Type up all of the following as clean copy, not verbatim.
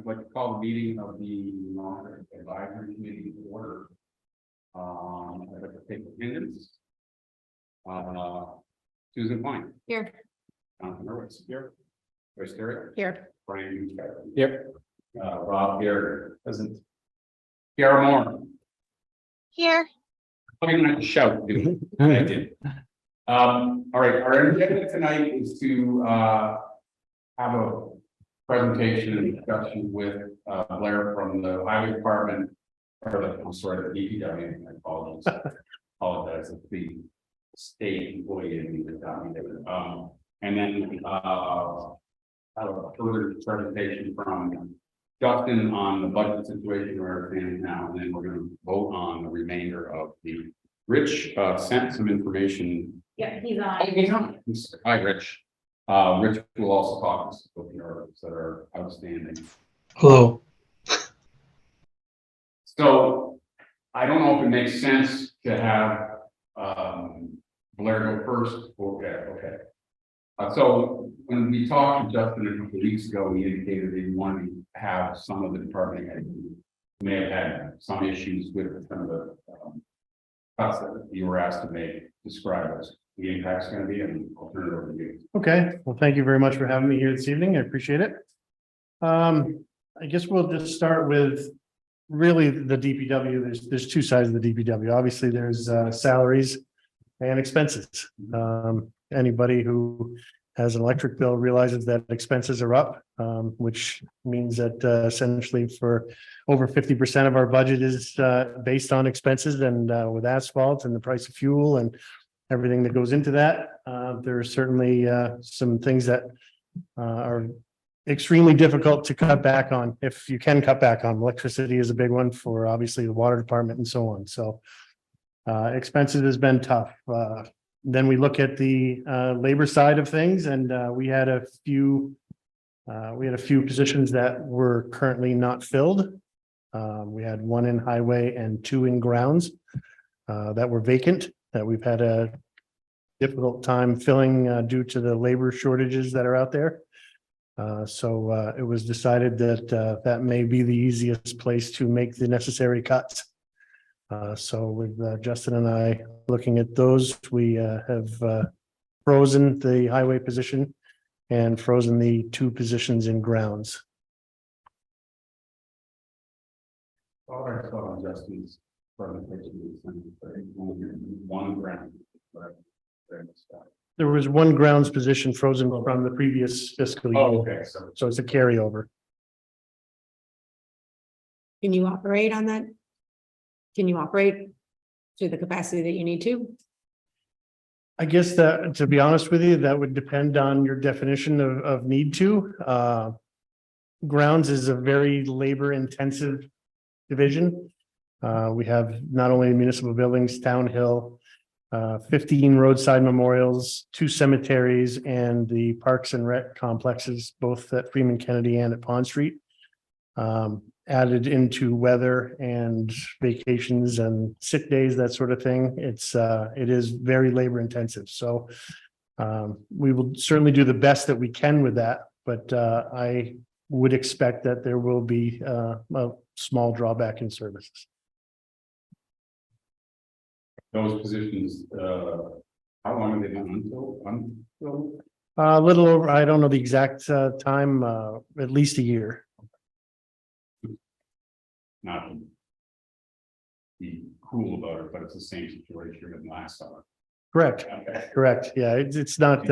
I'd like to call the meeting of the Monitoring Advisory Committee to order. I'd like to take attendance. Susan Klein. Here. Jonathan Hurwitz here. Joyce Terry. Here. Brian. Yep. Rob here. Present. Kiara Moore. Here. I'm gonna have to shout. Dude. I did. All right, our agenda tonight is to have a presentation and discussion with Blair from the Highway Department, or the, I'm sorry, the DPW. I apologize. It's the state employee in the document. And then have a further presentation from Justin on the budget situation where it stands now, and then we're going to vote on the remainder of the. Rich sent some information. Yeah, he's on. Hi, Rich. Rich will also talk about the articles that are outstanding. Hello. So I don't know if it makes sense to have Blair go first. Okay. So when we talked to Justin a couple of weeks ago, he indicated that he wanted to have some of the department heads who may have had some issues with some of the cuts that you were asked to make, describe as the impact's going to be, and I'll turn it over to you. Okay, well, thank you very much for having me here this evening. I appreciate it. I guess we'll just start with really the DPW. There's two sides of the DPW. Obviously, there's salaries and expenses. Anybody who has an electric bill realizes that expenses are up, which means that essentially for over 50% of our budget is based on expenses, and with asphalt and the price of fuel and everything that goes into that, there are certainly some things that are extremely difficult to cut back on. If you can cut back on, electricity is a big one for obviously the water department and so on. So expenses has been tough. Then we look at the labor side of things, and we had a few positions that were currently not filled. We had one in highway and two in grounds that were vacant, that we've had a difficult time filling due to the labor shortages that are out there. So it was decided that that may be the easiest place to make the necessary cuts. So with Justin and I looking at those, we have frozen the highway position and frozen the two positions in grounds. All I saw on Justin's presentation was one ground. There was one grounds position frozen from the previous fiscal year. Oh, okay. So it's a carryover. Can you operate on that? Can you operate to the capacity that you need to? I guess that, to be honest with you, that would depend on your definition of need to. Grounds is a very labor intensive division. We have not only municipal buildings, Town Hill, 15 roadside memorials, 2 cemeteries, and the Parks and Rec complexes, both at Freeman Kennedy and at Pond Street. Added into weather and vacations and sick days, that sort of thing. It is very labor intensive. So we will certainly do the best that we can with that, but I would expect that there will be a small drawback in services. Those positions, how long have they been until? A little over, I don't know the exact time, at least a year. Not to be cruel about it, but it's the same situation as last summer. Correct, Okay. correct. Yeah, it's not,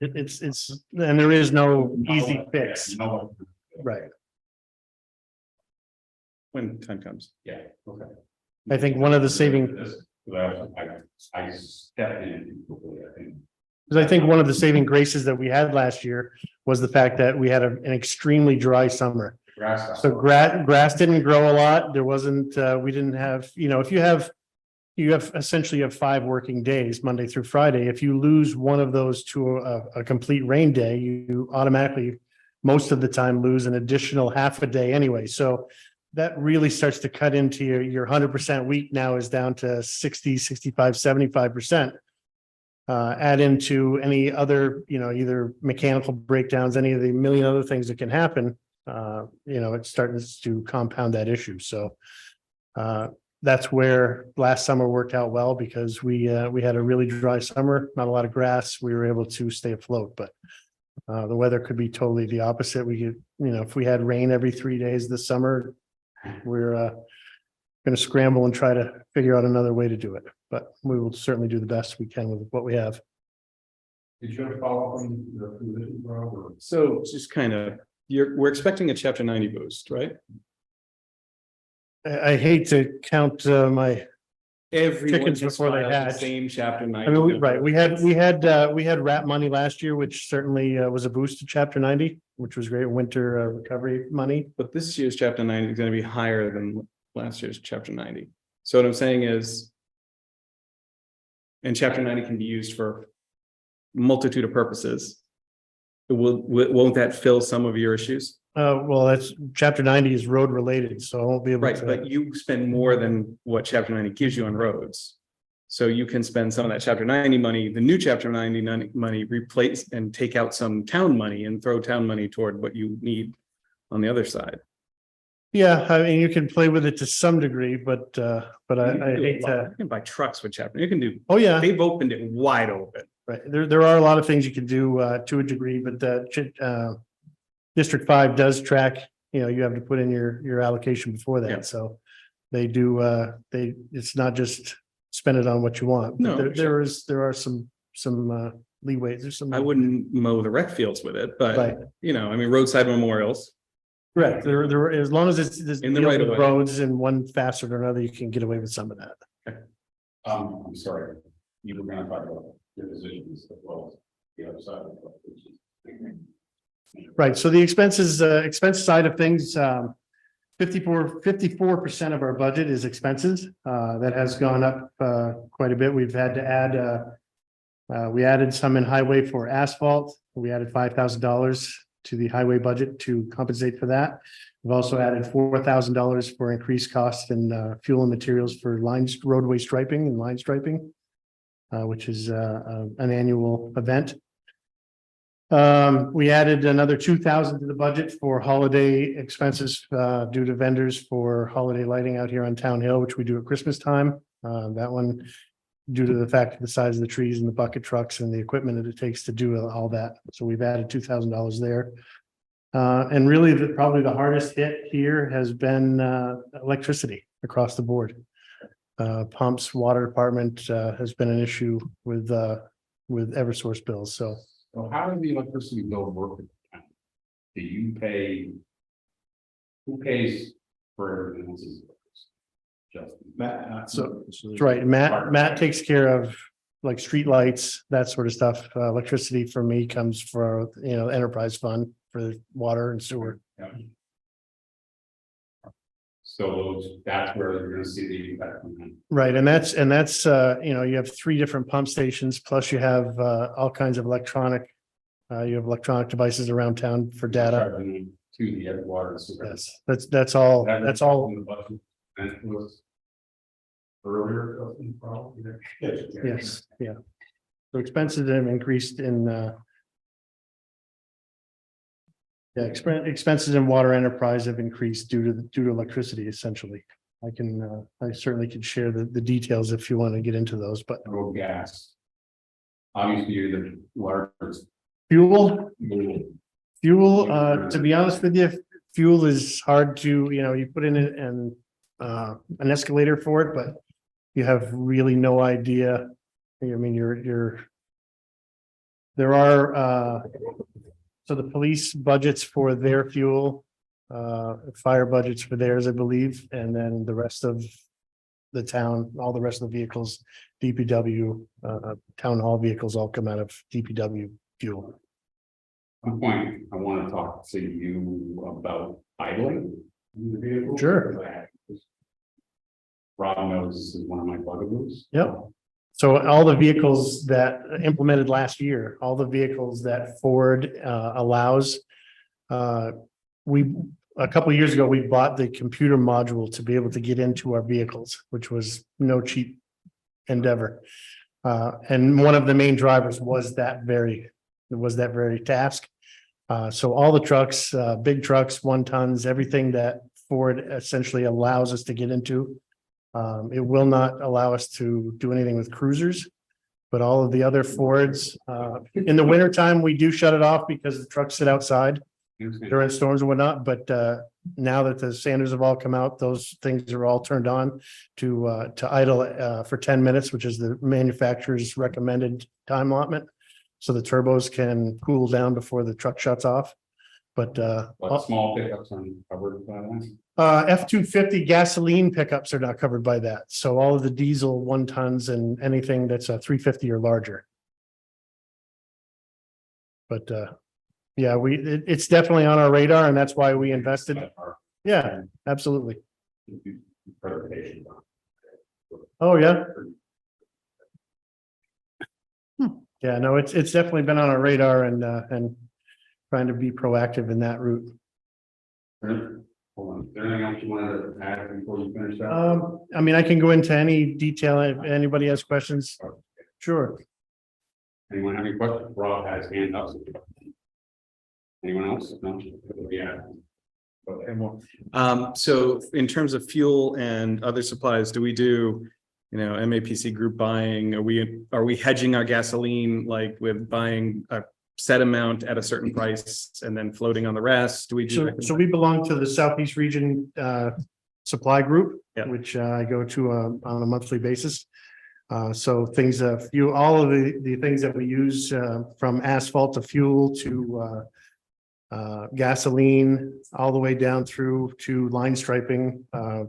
it's, and there is no easy fix. No. Right. When time comes. Yeah, okay. I think one of the saving, I stepped in, I think. because I think one of the saving graces that we had last year was the fact that we had an extremely dry summer. So grass didn't grow a lot. There wasn't, we didn't have, if you have essentially 5 working days, Monday through Friday. If you lose one of those to a complete rain day, you automatically, most of the time, lose an additional half a day anyway. So that really starts to cut into your 100% week now is down to 60, 65, 75%. Add into any other, either mechanical breakdowns, any of the million other things that can happen. it's starting to compound that issue. So that's where last summer worked out well because we had a really dry summer, not a lot of grass. We were able to stay afloat, but the weather could be totally the opposite. We could, if we had rain every 3 days this summer, we're going to scramble and try to figure out another way to do it, but we will certainly do the best we can with what we have. Did you have a follow up on the position, Rob, or? So just kind of, we're expecting a chapter 90 boost, right? I hate to count my, Everyone Chickens just before they filed the hatch. Same chapter 90. I mean, right, we had RAP money last year, which certainly was a boost to chapter 90, which was great winter recovery money. But this year's chapter 90 is going to be higher than last year's chapter 90. So what I'm saying is, and chapter 90 can be used for multitude of purposes. Won't that fill some of your issues? Well, that's chapter 90 is road related, so I won't be able Right, to. but you spend more than what chapter 90 gives you on roads. So you can spend some of that chapter 90 money, the new chapter 90 money, replace and take out some town money and throw town money toward what you need on the other side. Yeah, I mean, you can play with it to some degree, but I You can do a hate lot. to, You can buy trucks with chapter, you can do, oh, yeah. they've opened it wide open. Right, there are a lot of things you can do to a degree, but District 5 does track, you have to put in your allocation before Yeah. that, so they do, it's not just spend it on what you want. But No, there are some leeway, there's some. I wouldn't mow the rec fields with it, Right. but I mean, roadside memorials. Correct, there, as long as it's In the right of way. roads and one faster than another, you can get away with some of that. I'm sorry, you were gonna talk about your positions as well as the other side of it. Right, so the expense side of things, 54% of our budget is expenses. That has gone up quite a bit. We've had to add, we added some in highway for asphalt. We added $5,000 to the highway budget to compensate for that. We've also added $4,000 for increased costs in fuel and materials for roadway striping and line striping, which is an annual event. We added another 2,000 to the budget for holiday expenses due to vendors for holiday lighting out here on Town Hill, which we do at Christmas time. That one, due to the fact of the size of the trees and the bucket trucks and the equipment that it takes to do all that. So we've added $2,000 there. And really, probably the hardest hit here has been electricity across the board. Pumps, water department has been an issue with Eversource bills, so. So how does the electricity bill work? Do you pay? Who pays for everything else's? Justin. So that's right. Matt takes care of like street lights, that sort of stuff. Electricity for me comes for, enterprise fund for water and sewer. Yeah. So that's where you're gonna see the impact from that. Right. And that's, you have 3 different pump stations, plus you have all kinds of electronic. You have electronic devices around town for data. To the other water. and sewer. Yes, that's all. In the budget. And it was. Earlier, probably. Yes, yeah. So expenses have increased in expenses in water enterprise have increased due to electricity, essentially. I certainly can share the details if you want to get into those, but Road gas. Obviously, you're the largest. fuel, to be honest with you, fuel is hard to, you put in it and an escalator for it, but you have really no idea. I mean, there are, so the police budgets for their fuel, fire budgets for theirs, I believe, and then the rest of the town, all the rest of the vehicles, DPW, town hall vehicles all come out of DPW fuel. One point, I want to talk to you about idling. in the vehicle. Sure. Rob knows this is one of my bugaboos. Yep. So all the vehicles that implemented last year, all the vehicles that Ford allows. A couple of years ago, we bought the computer module to be able to get into our vehicles, which was no cheap endeavor. And one of the main drivers was that very task. So all the trucks, big trucks, 1 tons, everything that Ford essentially allows us to get into. It will not allow us to do anything with cruisers. But all of the other Fords, in the wintertime, we do shut it off because the trucks sit outside during storms and whatnot, but now that the Sanders have all come out, those things are all turned on to idle for 10 minutes, which is the manufacturer's recommended time allotment. So the turbos can cool down before the truck shuts off. But What small pickups are covered by that? F-250 gasoline pickups are not covered by that. So all of the diesel 1 tons and anything that's a 350 or larger. But yeah, it's definitely on our radar, and that's why we invested. Yeah, absolutely. Oh, yeah. Yeah, no, it's definitely been on our radar and trying to be proactive in that route. Hold on, is there anything else you wanted to add before you finish that? I mean, I can go into any detail if anybody has questions. Sure. Anyone have any questions? Rob has his hand up. Anyone else? No? Yeah. Okay. So in terms of fuel and other supplies, do we do, MAPC group buying? Are we hedging our gasoline, like with buying a set amount at a certain price and then floating on the rest? Do we do? So we belong to the Southeast Region Supply Group, Yeah. which I go to on a monthly basis. So things, all of the things that we use from asphalt to fuel to gasoline, all the way down through to line striping,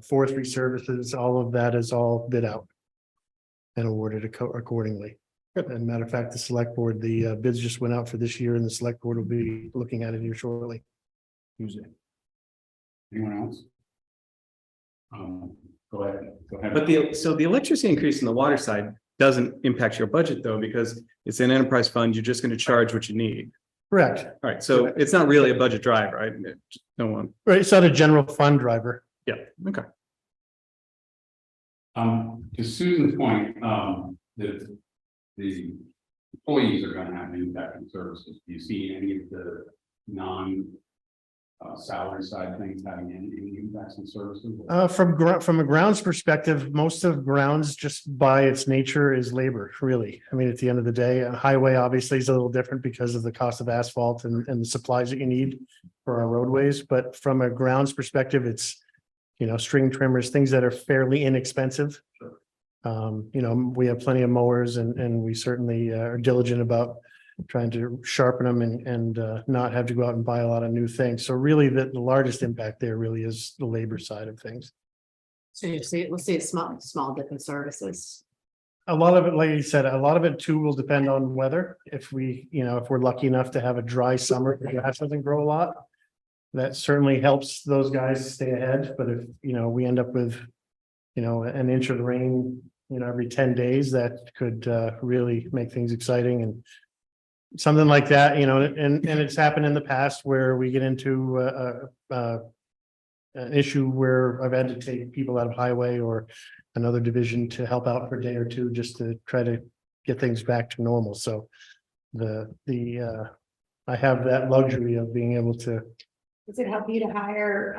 forestry services, all of that is all bid out and awarded accordingly. And matter of fact, the select board, the bids just went out for this year, and the select board will be looking at it here shortly. Tuesday. Anyone else? Go ahead. But the electricity increase in the water side doesn't impact your budget though, because it's an enterprise fund. You're just going to charge what you need. Correct. All right. So it's not really a budget driver, right? No one. Right. It's not a general fund driver. Yeah. Okay. To Susan's point, the employees are gonna have impact on services. Do you see any of the salary side things having any impacts on services? From a grounds perspective, most of grounds, just by its nature, is labor, really. I mean, at the end of the day, a highway obviously is a little different because of the cost of asphalt and the supplies that you need for our roadways. But from a grounds perspective, it's, string trimmers, things that are fairly inexpensive. We have plenty of mowers and we certainly are diligent about trying to sharpen them and not have to go out and buy a lot of new things. So really the largest impact there really is the labor side of things. So we'll see a small different services. A lot of it, like you said, a lot of it too will depend on weather. If we're lucky enough to have a dry summer, grass doesn't grow a lot. That certainly helps those guys stay ahead. But if, we end up with, an inch of rain, every 10 days, that could really make things exciting. And something like that, and it's happened in the past where we get into an issue where I've had to take people out of highway or another division to help out for a day or two just to try to get things back to normal. So I have that luxury of being able to. Does it help you to hire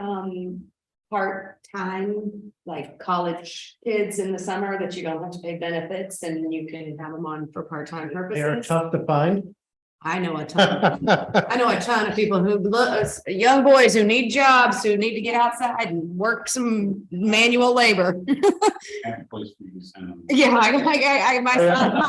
part-time, like college kids in the summer that you don't have to pay benefits and you can have them on for part-time They are purposes? tough to find. I know a ton. I know a ton of people who young boys who need jobs, who need to get outside and work some manual labor. Have a place for you to send them. Yeah, my son.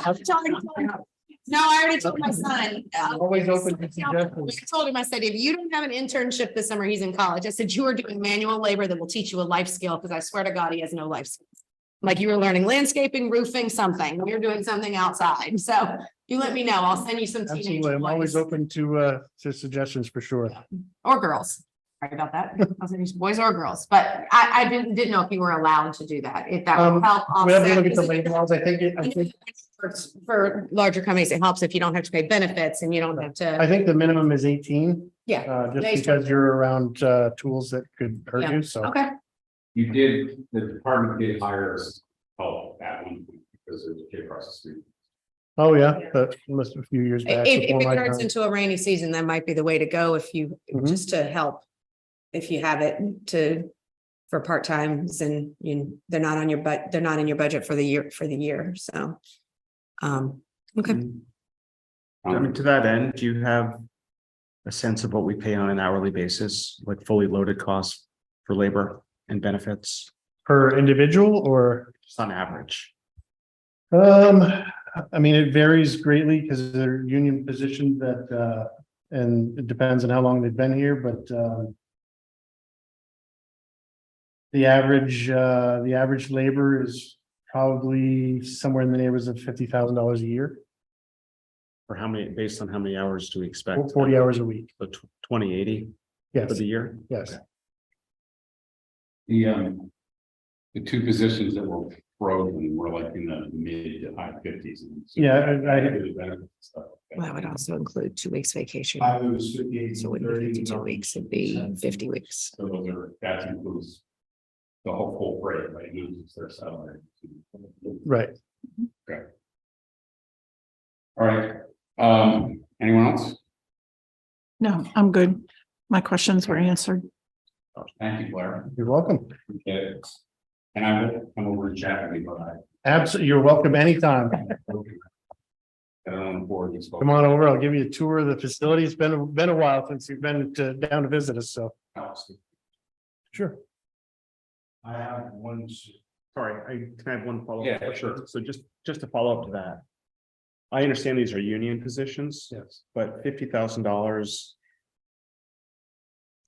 No, I already told my son. Always open to I suggestions. told him, I said, if you don't have an internship this summer, he's in college. I said, you are doing manual labor that will teach you a life skill, because I swear to God, he has no life skills. Like you were learning landscaping, roofing, something. You're doing something outside. So you let me know. I'll send you some teenage Absolutely. I'm always boys open to suggestions for sure. or girls. Sorry about that. I'll send you boys or girls, but I didn't know if you were allowed to do that. If that would help. Whenever you look at offset- the labor laws, I think For larger companies, it helps if you don't have to pay benefits and you don't have to, I think the minimum is 18, yeah, just Nice. because you're around tools that could hurt Yeah. you. So okay. The department did hire us help at one point because there's a kid across the street. Oh, yeah, that must a few years back. If before it my turns time. into a rainy season, that might be the way to go if you, Mhm. just to help. If you have it for part-times and they're not on they're not in your budget for the year, so. Okay, I mean, to that end, do you have a sense of what we pay on an hourly basis, like fully loaded costs for labor and benefits, Per individual or? just on average? I mean, it varies greatly because they're union positions that, and it depends on how long they've been here, but, the average labor is probably somewhere in the neighborhoods of $50,000 a year, Or how many, based on how many hours do we expect? 40 hours a week. So 2080 Yes, for the year? yes. The two positions that were frozen were like in the mid to high 50s. Yeah, well, that would also include 2 weeks vacation. I was 58. So it would be 52 weeks, it'd be 50 weeks. So those are, that includes the whole full rate, right? Loses their salary. Right. All right, anyone else? No, I'm good. My questions were answered. Thank you, Blair. You're welcome. Okay. And I will come over and chat with you, but Absolutely. You're welcome anytime. I don't know for these folks. Come on over. I'll give you a tour of the facility. It's been a while since you've been down to visit us, so. Sure. I have one. Sorry, can I have one follow-up? Yeah, question? sure. So just to follow up to that. I understand these are union positions. Yes. But $50,000.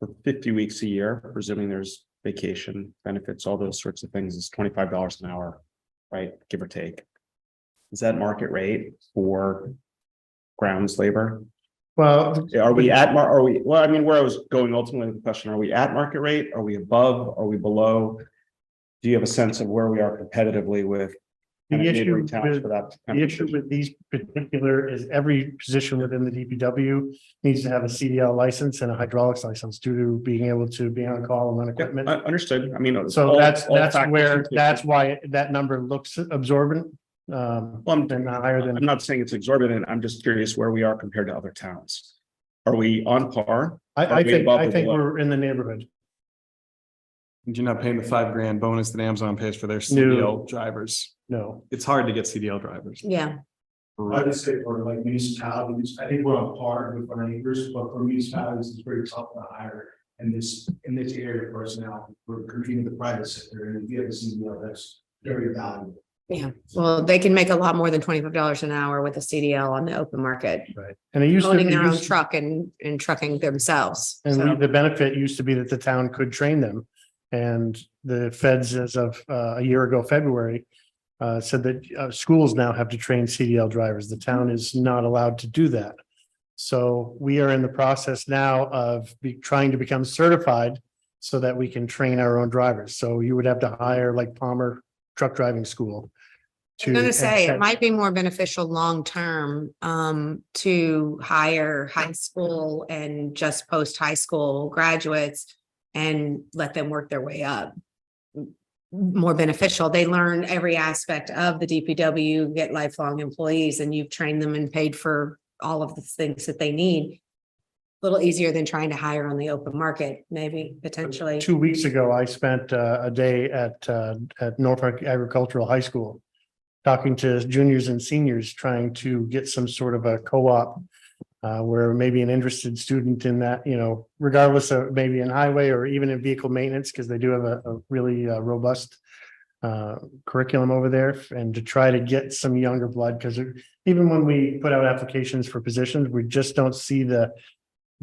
For 50 weeks a year, presuming there's vacation benefits, all those sorts of things, is $25 an hour, right? Give or take. Is that market rate for grounds labor? Well, Are we are we, well, I mean, where I was going ultimately with the question, are we at market rate? Are we above? Are we below? Do you have a sense of where we are competitively with? the kind of issue neighboring towns with for that? The issue with these particular is every position within the DPW needs to have a CDL license and a hydraulics license due to being able to be on call and run Yeah, equipment. understood. I mean. So all that's factors where, into- that's why that number looks absorbent. Well, I'm And not higher than, I'm not saying it's exorbitant. I'm just curious where we are compared to other towns. Are we on par? I are we think, above I or think below? we're in the neighborhood. You're not paying the $5,000 bonus that Amazon pays for their CDL drivers. No, It's hard to get CDL drivers. Yeah, I would say for like municipalities, I think we're on par with our neighbors, but for municipalities, it's very tough to hire. In this area of personnel, we're competing with the private sector, and if you have a CDL, that's very valuable. yeah. Well, they can make a lot more than $25 an hour with a CDL on the open market, right. And it used to. owning their it own used- truck and trucking themselves. And So, the benefit used to be that the town could train them. And the feds, as of a year ago, February, said that schools now have to train CDL drivers. The town is not allowed to do that. So we are in the process now of trying to become certified so that we can train our own drivers. So you would have to hire like Palmer Truck Driving School. I'm gonna say it accept- might be more beneficial long-term to hire high school and just post-high school graduates and let them work their way up. More beneficial. They learn every aspect of the DPW, get lifelong employees, and you've trained them and paid for all of the things that they need. A little easier than trying to hire on the open market, maybe potentially. 2 weeks ago, I spent a day at Norfolk Agricultural High School. Talking to juniors and seniors, trying to get some sort of a co-op. Where maybe an interested student in that, regardless of maybe in highway or even in vehicle maintenance, because they do have a really robust. Curriculum over there, and to try to get some younger blood, because even when we put out applications for positions, we just don't see that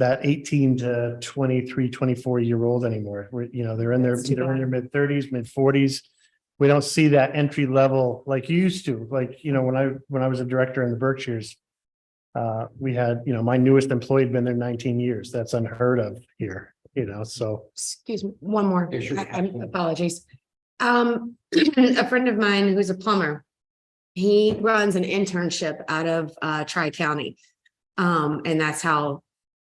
18 to 23, 24-year-old anymore. They're in their That's too either in bad. their mid-30s, mid-40s. We don't see that entry level like you used to. Like, when I was a director in the Berkshires, we had, my newest employee had been there 19 years. That's unheard of here, so. Excuse me, one more. Yeah, sure. Apologies. A friend of mine who's a plumber, he runs an internship out of Tri-County. And that's how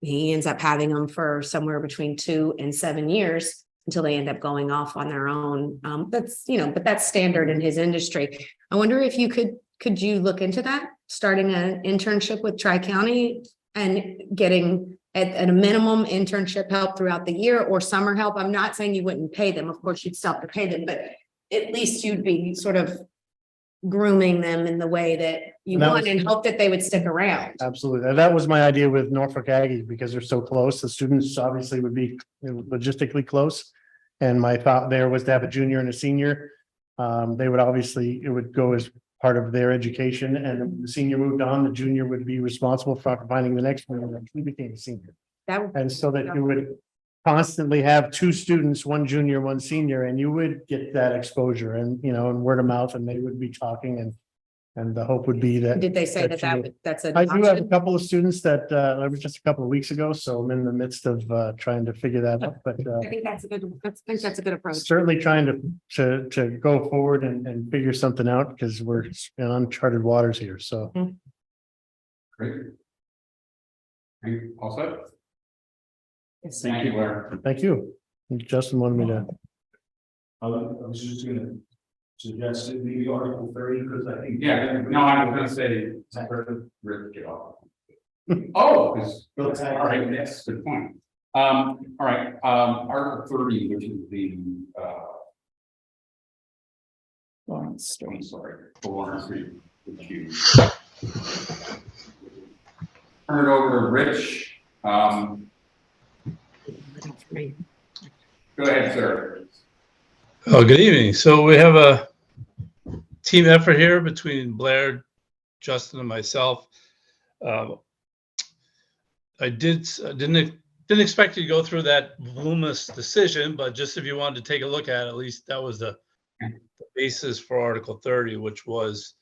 he ends up having them for somewhere between 2 and 7 years until they end up going off on their own. But that's standard in his industry. I wonder if you could you look into that starting an internship with Tri-County and getting at a minimum internship help throughout the year or summer help. I'm not saying you wouldn't pay them. Of course, you'd still have to pay them, but at least you'd be sort of grooming them in the way that you And that want was- and hope that they would stick around. Absolutely. And that was my idea with Norfolk Aggie because they're so close. The students obviously would be logistically close. And my thought there was to have a junior and a senior. They would obviously, it would go as part of their education, and the senior moved on, the junior would be responsible for finding the next one, and then he became a senior. That would And so that you would constantly have two students, one junior, one senior, and you would get that exposure and, you know, and word of mouth, and they would be talking and the hope would be that. Did they say that that you- would, that's an I do have a option? couple of students that, that was just a couple of weeks ago, so I'm in the midst of, trying to figure that out, but, I think that's a good, I think that's a good approach. certainly trying to go forward and figure something out because we're in uncharted waters here, so. Great. All set? Yes. Thank you, Larry. Thank you. Justin wanted me to, I was just gonna suggest it maybe Article 30, because I think. Yeah, no, I was gonna say, Rick, get off. Oh, because, all right, yes, good point. All right, Article 30, which is the, I'm sorry, the Lawrence Street review. Turn it over to Rich. Go ahead, sir. Oh, good evening. So we have a team effort here between Blair, Justin, and myself. I didn't expect you to go through that voluminous decision, but just if you wanted to take a look at it, at least that was the basis for Article 30, which was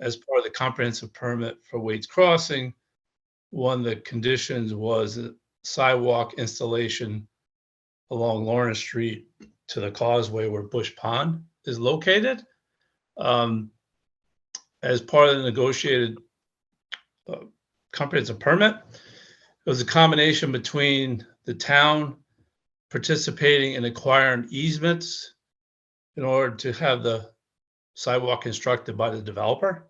as part of the comprehensive permit for Wade's Crossing. One of the conditions was a sidewalk installation along Lawrence Street to the causeway where Bush Pond is located. As part of the negotiated comprehensive permit, it was a combination between the town participating in acquiring easements in order to have the sidewalk constructed by the developer.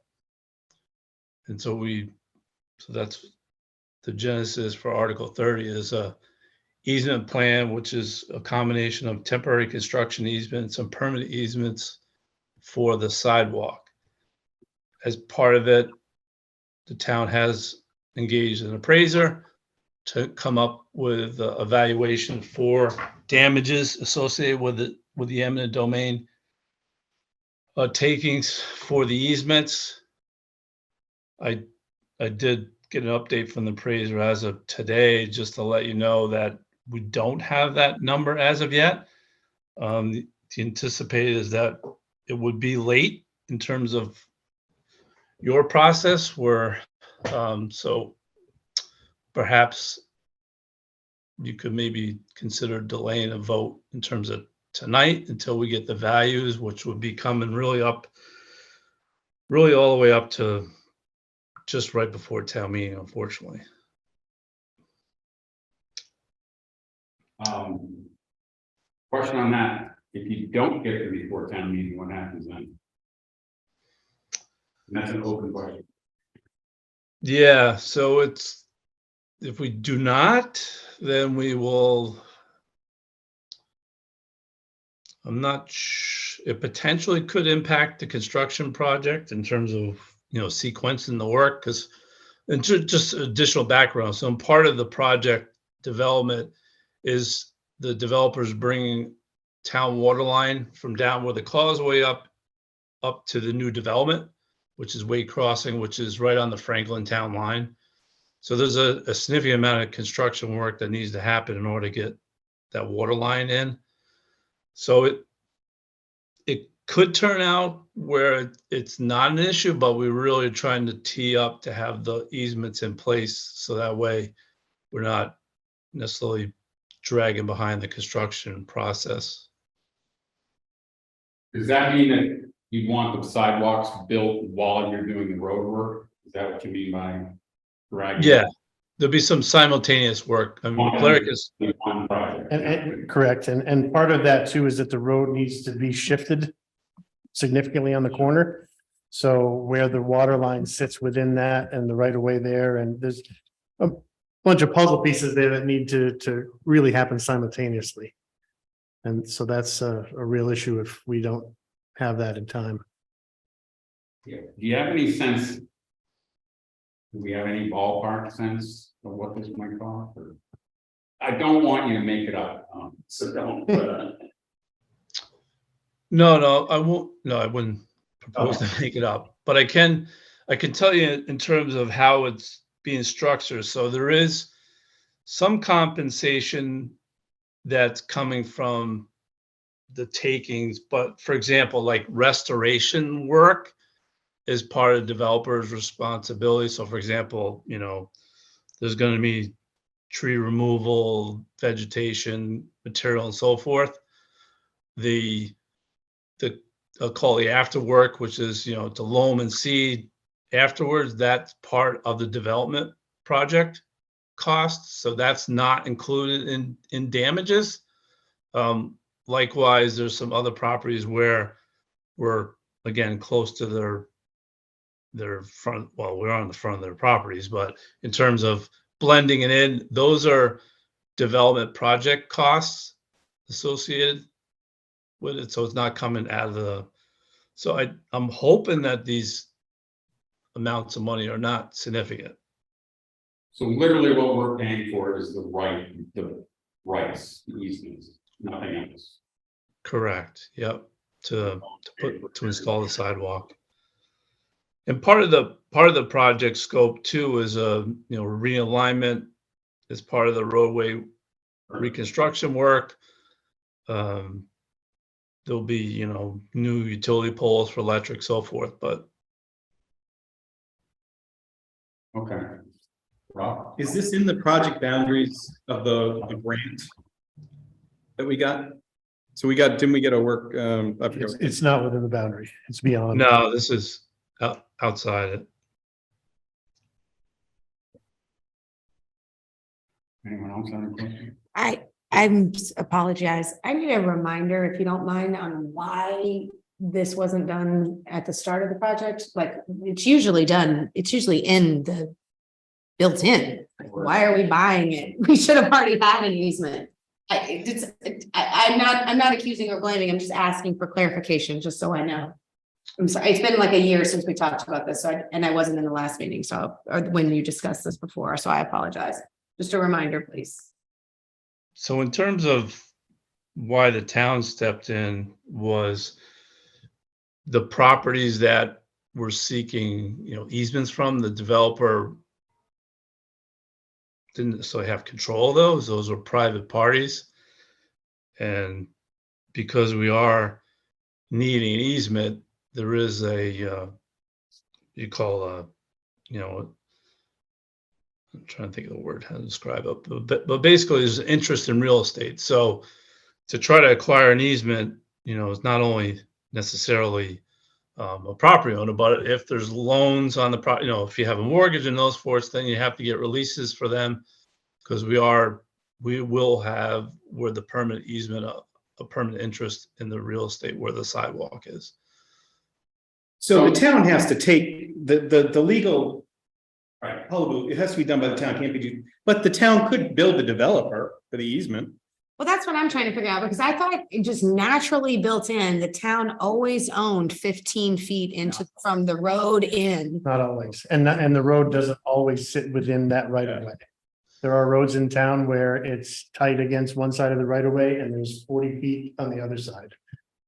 And so that's the genesis for Article 30 is a easement plan, which is a combination of temporary construction easements and permanent easements for the sidewalk. As part of it, the town has engaged an appraiser to come up with a evaluation for damages associated with the eminent domain takings for the easements. I did get an update from the appraiser as of today, just to let you know that we don't have that number as of yet. The anticipated is that it would be late in terms of your process where, so perhaps you could maybe consider delaying a vote in terms of tonight until we get the values, which would be coming really all the way up to just right before town meeting, unfortunately. Question on that, if you don't get to before town meeting, what happens then? And that's an open question. Yeah, so if we do not, then we will. I'm not it potentially could impact the construction project in terms of, sequencing the work, because, and just additional background. So part of the project development is the developers bringing town water line from down where the causeway up to the new development, which is Wade Crossing, which is right on the Franklin town line. So there's a significant amount of construction work that needs to happen in order to get that water line in. So it could turn out where it's not an issue, but we're really trying to tee up to have the easements in place so that way we're not necessarily dragging behind the construction process. Does that mean that you want the sidewalks built while you're doing the road work? Is that what you mean by dragging? Yeah, there'll be some simultaneous work. I mean, Cleric is, On project. and correct, and part of that too is that the road needs to be shifted significantly on the corner. So where the water line sits within that and the right of way there, and there's a bunch of puzzle pieces there that need to really happen simultaneously. And so that's a real issue if we don't have that in time. Do you have any sense? Do we have any ballpark sense of what this might cost? Or- I don't want you to make it up, so don't. No, I won't, no, I wouldn't propose to make it up, but I can tell you in terms of how it's being structured. So there is some compensation that's coming from the takings, but for example, like restoration work is part of developer's responsibility. So for example, there's going to be tree removal, vegetation, material, and so forth. I'll call the after work, which is, to loam and seed afterwards, that's part of the development project costs. So that's not included in damages. Likewise, there's some other properties where we're, again, close to their front. Well, we're on the front of their properties, but in terms of blending it in, those are development project costs associated with it. So it's not coming out of so I'm hoping that these amounts of money are not significant. So literally what we're paying for is the rights, the easements, nothing else. Correct. Yep. To install the sidewalk. And part of the project scope too is realignment as part of the roadway reconstruction work. There'll be, new utility poles for electric, so forth, but. Okay. Rob? Is this in the project boundaries of the grant that we got? So didn't we get a work, I forget. It's not within the boundary. It's beyond. No, this is outside it. Anyone else have a question? I'm apologize. I need a reminder, if you don't mind, on why this wasn't done at the start of the project. Like, it's usually done, it's usually in the built in. Like, why are we buying it? We should have already had an easement. I'm not accusing or blaming. I'm just asking for clarification, just so I know. I'm sorry, it's been like a year since we talked about this, and I wasn't in the last meeting, or when you discussed this before, so I apologize. Just a reminder, please. So in terms of why the town stepped in was the properties that we're seeking, easements from, the developer didn't necessarily have control of those. Those were private parties. And because we are needing an easement, there is I'm trying to think of the word, how to describe it, but basically there's an interest in real estate. So to try to acquire an easement, is not only necessarily a property owner, but if there's loans on the property, if you have a mortgage and those forts, then you have to get releases for them, because we will have, where the permanent easement, a permanent interest in the real estate where the sidewalk is. So the town has to take the legal. Right. Hullabaloo, it has to be done by the town, can't be, but the town could build the developer for the easement. Well, that's what I'm trying to figure out, because I thought it just naturally built in, the town always owned 15 feet from the road in. Not always. And the road doesn't always sit within that right of way. There are roads in town where it's tight against one side of the right of way and there's 40 feet on the other side.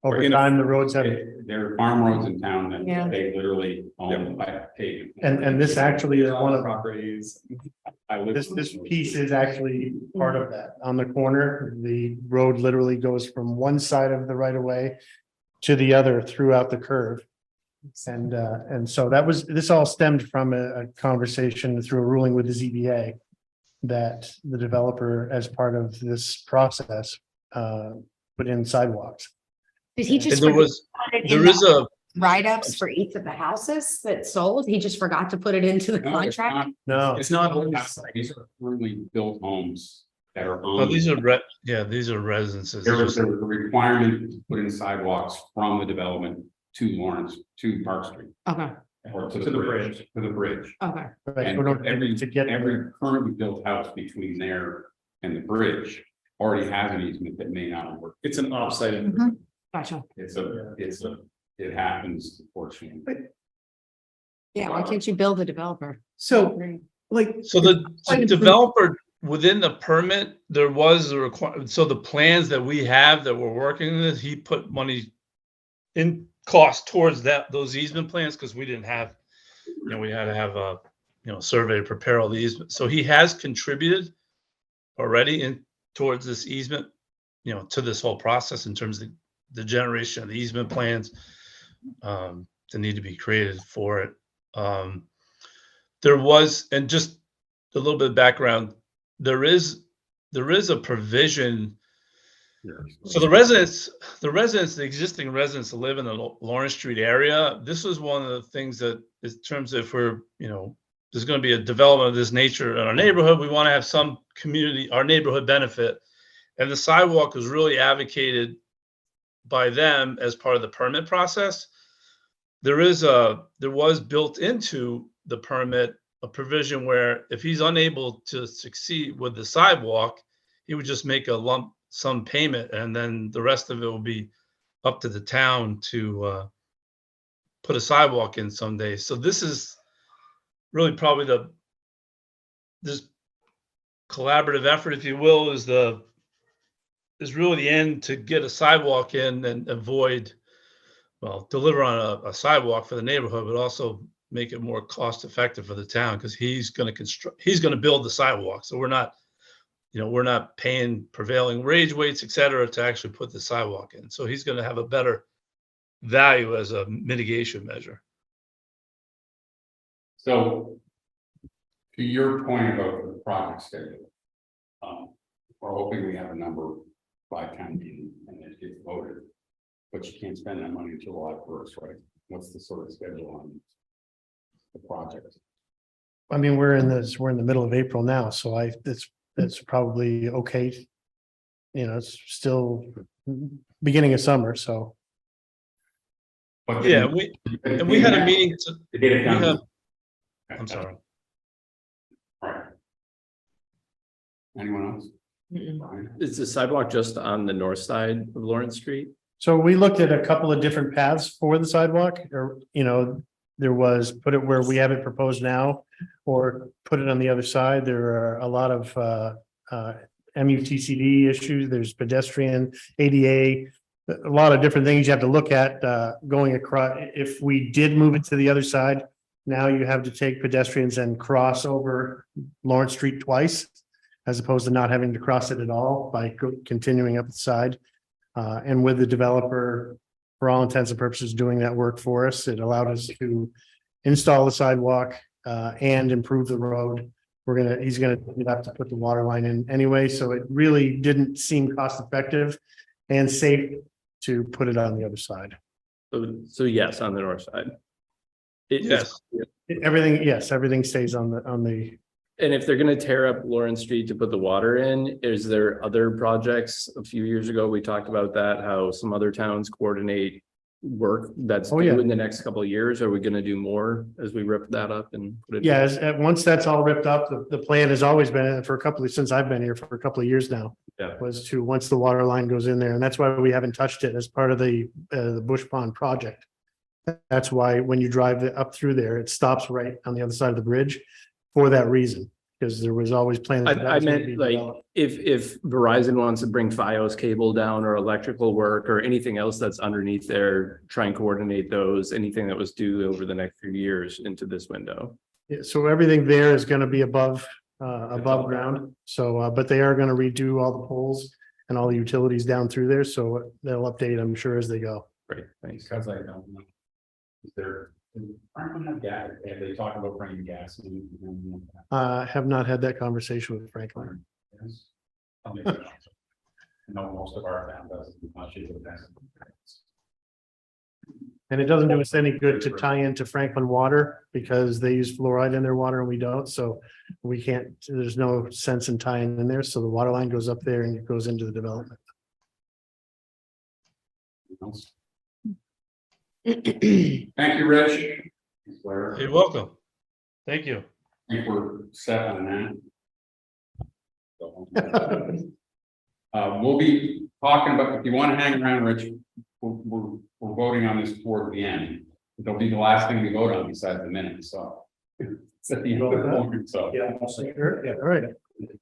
Over time, the roads have, There are farm roads in town that Yeah. they literally own by paving. and this actually is one of Properties. this piece is actually part of that. On the corner, the road literally goes from one side of the right of way to the other throughout the curve. And so this all stemmed from a conversation through a ruling with the ZBA that the developer, as part of this process, put in sidewalks. Did he just? And there is a, Write-ups for each of the houses that sold? He just forgot to put it into the No, it's contract? No, It's not. These are currently built homes that are oh, owned. these are these are residences. There was a requirement to put in sidewalks from the development to Park Street. Okay, Or to the bridge, to the bridge. okay, Right, And we don't- every, to get every currently built house between there and the bridge already has an easement that may not work. It's an offsite. gotcha. It happens unfortunately. Yeah, why can't you build a developer? So like, So the developer, within the permit, there was a requirement, so the plans that we have that we're working with, he put money in cost towards those easement plans, because we didn't have, we had to have a, survey to prepare all the easement. So he has contributed already in towards this easement, to this whole process in terms of the generation of the easement plans that need to be created for it. There was, and just a little bit of background, there is a provision. So the existing residents that live in the Lawrence Street area, this was one of the things that, in terms of if we're, there's going to be a development of this nature in our neighborhood, we want to have some community, our neighborhood benefit. And the sidewalk was really advocated by them as part of the permit process. There was built into the permit a provision where if he's unable to succeed with the sidewalk, he would just make a lump sum payment, and then the rest of it will be up to the town to put a sidewalk in someday. So this is really probably this collaborative effort, if you will, is really the end to get a sidewalk in and deliver on a sidewalk for the neighborhood, but also make it more cost effective for the town, because he's going to build the sidewalk. So we're not paying prevailing wage weights, et cetera, to actually put the sidewalk in. So he's going to have a better value as a mitigation measure. So to your point about the project schedule, we're hoping we have a number by town meeting and it gets voted, but you can't spend that money until July 1st, right? What's the sort of schedule on the project? I mean, we're in the middle of April now, so that's probably okay. It's still beginning of summer, so. But Yeah, we had a meeting to get it done. I'm sorry. All right. Anyone else? Mm-mm. Brian? Is the sidewalk just on the north side of Lawrence Street? So we looked at a couple of different paths for the sidewalk, or, there was put it where we have it proposed now, or put it on the other side. There are a lot of MUTCD issues. There's pedestrian, ADA, a lot of different things you have to look at going across. If we did move it to the other side, now you have to take pedestrians and cross over Lawrence Street twice, as opposed to not having to cross it at all by continuing up the side. And with the developer, for all intents and purposes, doing that work for us, it allowed us to install the sidewalk and improve the road. He's gonna have to put the water line in anyway, so it really didn't seem cost effective and safe to put it on the other side. So yes, on the north side. Yes. Everything stays on the. And if they're gonna tear up Lawrence Street to put the water in, is there other projects? A few years ago, we talked about that, how some other towns coordinate work that's Oh, yeah. due in the next couple of years. Are we gonna do more as we rip that up and put it? Yeah, once that's all ripped up, the plan has always been since I've been here for a couple of years now. Yeah. Was to, once the water line goes in there, and that's why we haven't touched it as part of the Bush Pond project. That's why when you drive up through there, it stops right on the other side of the bridge for that reason, because there was always planned. I meant like, if Verizon wants to bring FiOS cable down or electrical work or anything else that's underneath there, try and coordinate those, anything that was due over the next few years into this window. Yeah, so everything there is gonna be above ground, so, but they are gonna redo all the poles and all the utilities down through there, so they'll update, I'm sure, as they go. Great, thanks. Because I don't know. Is there, Franklin have gas, they talk about bringing gas in. Have not had that conversation with Franklin. Yes. I'll make it. I know most of our town does, much as it does. And it doesn't do us any good to tie into Franklin Water because they use fluoride in their water and we don't, so we can't, there's no sense in tying in there, so the water line goes up there and it goes into the development. Thank you, Rich. Claire. You're welcome. Thank you. I think we're set on that. We'll be talking about, if you want to hang around, Rich, we're voting on this toward the end. It'll be the last thing we vote on besides the minutes, so. It's at the end of the morning, so. Yeah, I'll say here. All right.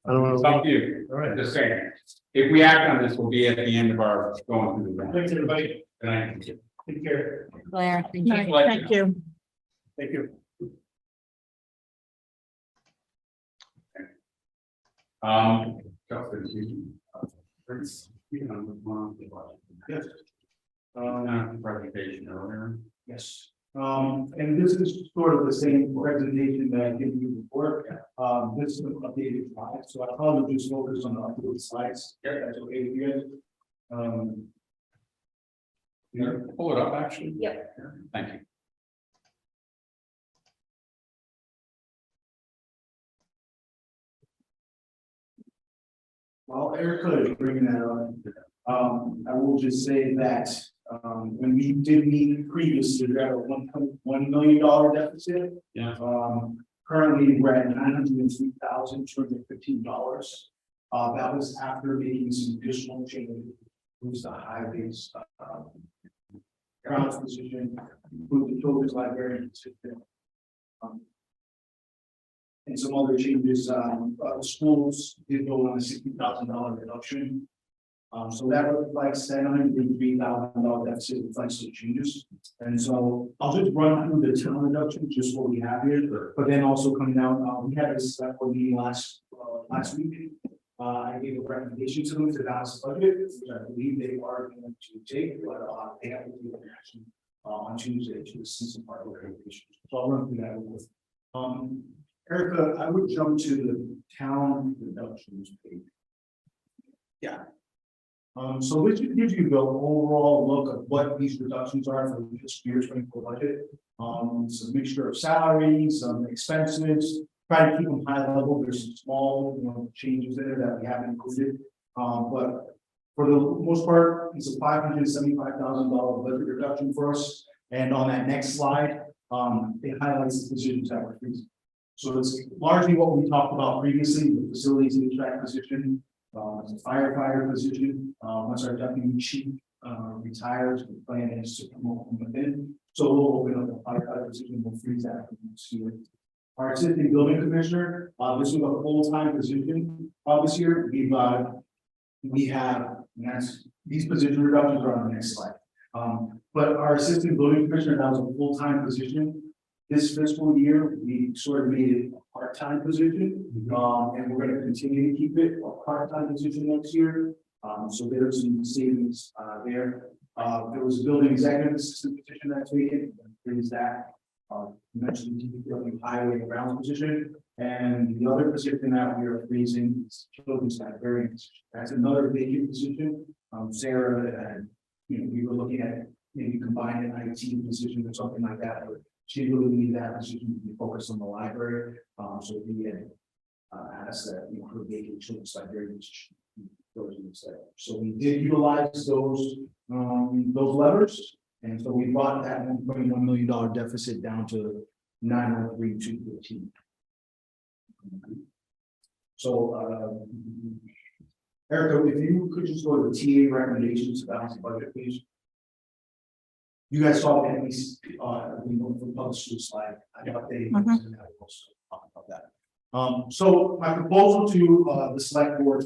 I don't It's want up to you. All right. Just saying. If we act on this, we'll be at the end of our going through the. Thanks, everybody. Good night. Take care. Claire, thank Night, you. thank you. Thank you. Justin, Yes. presentation earlier. Yes, and this is sort of the same presentation that I gave you before. This is an updated slide, so I probably just focus on the updated slides. Yeah, that's okay with you guys. Pull it up, actually. Yeah. Thank you. While Erica is bringing that up, I will just say that, when we did meet previously, we had a $1.1 million deficit. Yeah. Currently, we're at $903,215. That was after making some additional changes, who's the highways, grounds position, include the children's library position. And some other changes, schools did go on a $60,000 reduction. So that reflects $703,000 deficit, reflects the changes. And so I'll just run through the town reduction, just what we have here, but then also coming down, we had a select board meeting last week. I gave a recommendation to them to balance the budget, which I believe they are going to take, but they have to do an action on Tuesday to assist some part of the recommendation. So I'll run through that with. Erica, I would jump to the town reductions page. Yeah. So this gives you the overall look of what these reductions are for this year's 24 budget. It's a mixture of salaries, expenses, try to keep them high level. There's some small, changes there that we haven't included. But for the most part, it's a $575,000 budget reduction for us. And on that next slide, it highlights the positions that we're freezing. So it's largely what we talked about previously, the facilities HVAC position, the firefighter position. Once our deputy chief retires, the plan is to promote from within. So we'll open up the firefighter position, we'll freeze that for next year. Our assistant building commissioner, this was a full-time position this year. We have, and that's, these position reductions are on the next slide. But our assistant building commissioner, that was a full-time position. This fiscal year, we sort of made it a part-time position, and we're going to continue to keep it a part-time position next year. So there's some savings there. There was a building executive assistant position that's vacant, is that mentioned DPW highway and grounds position, and the other position that we are freezing is children's librarian position. That's another vacant position. Sarah and we were looking at maybe combining an IT position or something like that. But she really needed that position to be focused on the library. So we had asked that her vacant children's librarian position. So we did utilize those levers, and so we brought that $1.1 million deficit down to $903,215. So Erica, if you could just go to the TA recommendations to balance the budget, please. You guys saw at least from public school slide. I updated and I will also talk about that. So my proposal to the select board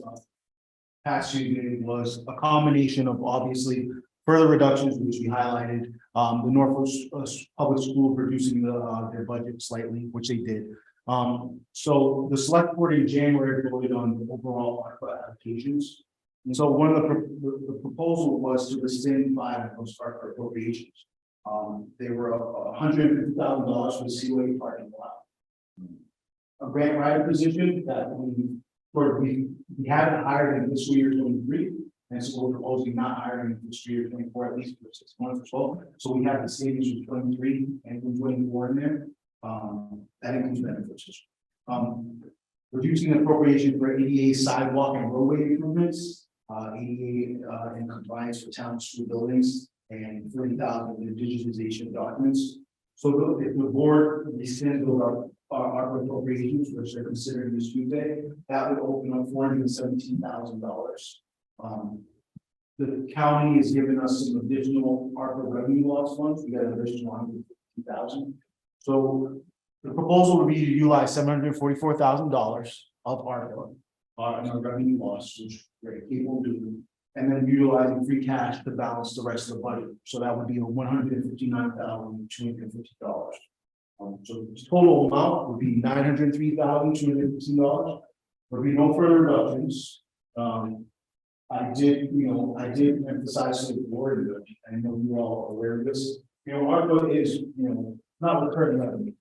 past evening was a combination of obviously further reductions, which we highlighted. The Norfolk Public School reducing their budget slightly, which they did. So the select board in January voted on the overall ARPA allocations. And so one of the proposal was to rescind 5 of those ARPA appropriations. They were $150,000 for the Seaway parking lot. A grant writer position that we haven't hired in fiscal year 23, and so we're proposing not hiring in fiscal year 24 at least for 6 months or so. So we have the savings from 23 and from 24 in there. That includes benefits. Reducing appropriation for ADA sidewalk and roadway improvements, ADA in compliance with town school buildings, and 30,000 in digitization of documents. So if the board rescinds our appropriations, which they're considering this Tuesday, that would open up $417,000. The county has given us some additional ARPA revenue loss funds. We got an additional 150,000. So the proposal would be to utilize $744,000 of ARPA in our revenue loss, which we're able to do, and then utilizing free cash to balance the rest of the budget. So that would be $159,250. So the total amount would be $903,250. There'll be no further reductions. I did emphasize to the board, that I know you're all aware of this. ARPA is, not recurring revenue.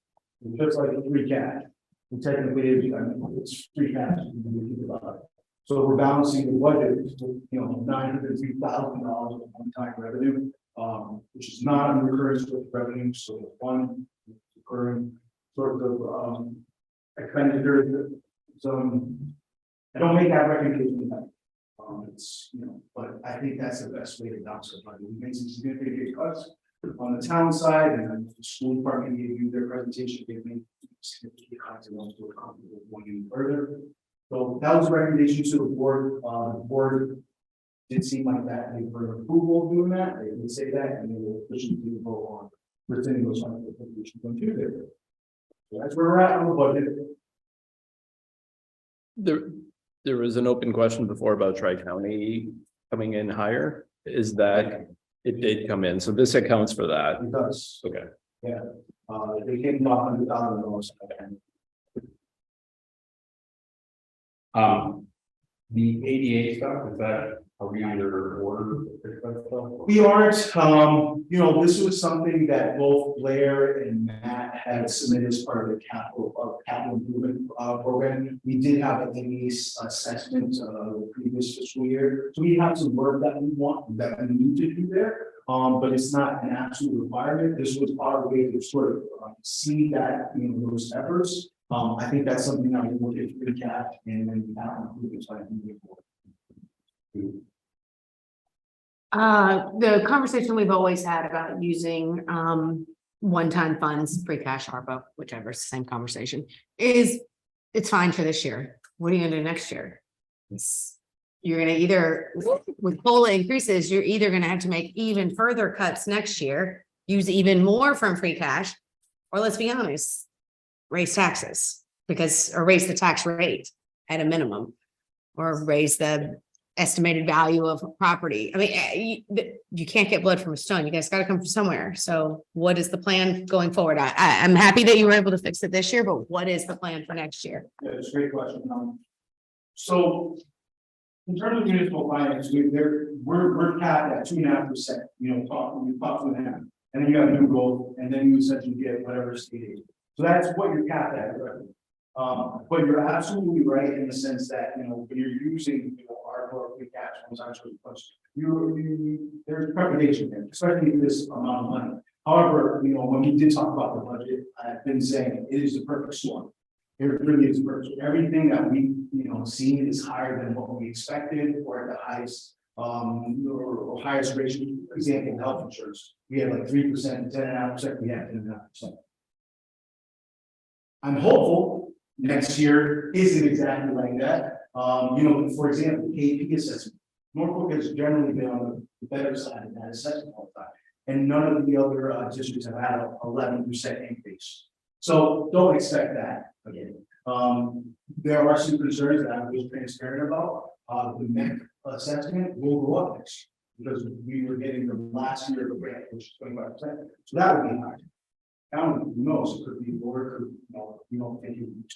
It's just like free cash. And technically, it's free cash. So we're balancing the budget, $903,000 of one-time revenue, which is not a recurring source of revenue. So one recurring sort of expenditure. So I don't make that recommendation tonight. But I think that's the best way to balance it. We made some significant cuts on the town side, and then the school department gave you their presentation, gave me significant cuts and also going even further. So that was a recommendation to the board. The board did seem like that, they were approval of doing that, they would say that, and they will officially vote on presenting those applications on Tuesday. So that's where we're at on the budget. There was an open question before about Tri-County coming in higher. Is that it did come in? So this accounts for that. It does. Okay. Yeah, they came off $100,000. The ADA stuff, are we under order? We aren't, this was something that both Blair and Matt had submitted as part of the capital improvement program. We did have a ADA assessment the previous fiscal year, so we have some work that we need to do there. But it's not an absolute requirement. This was our way to sort of see that, those efforts. I think that's something that we will get free cash and then we have improvements like moving forward. The conversation we've always had about using one-time funds, free cash, ARPA, whichever, it's the same conversation, it's fine for this year. What are you gonna do next year? You're gonna either, with COLA increases, you're either gonna have to make even further cuts next year, use even more from free cash, or let's be honest, raise taxes or raise the tax rate at a minimum, or raise the estimated value of property. I mean, you can't get blood from a stone. You guys got to come from somewhere. So what is the plan going forward? I'm happy that you were able to fix it this year, but what is the plan for next year? Yeah, it's a great question. So in terms of municipal finance, we're capped at 2.5%, we talk 2.5%, and then you have new goal, and then you essentially get whatever state aid. So that's what you're capped at, right? But you're absolutely right in the sense that, when you're using, our free cash, there's trepidation there, especially with this amount of money. However, when we did talk about the budget, I've been saying it is the perfect storm. It really is perfect. Everything that we, seen is higher than what we expected, or at the highest, or highest ratio. For example, health insurance, we had like 3%, 10.5%, we had 10.5%. I'm hopeful next year isn't exactly like that. For example, KP assessment. Norfolk has generally been on the better side of that assessment all the time. And none of the other districts have had an 11% increase. So don't expect that again. There are some concerns that I was transparent about. The MEC assessment will go up next year because we were getting the last year of the grant, which is 25%. So that would be high. Now, who knows, it could be lower, think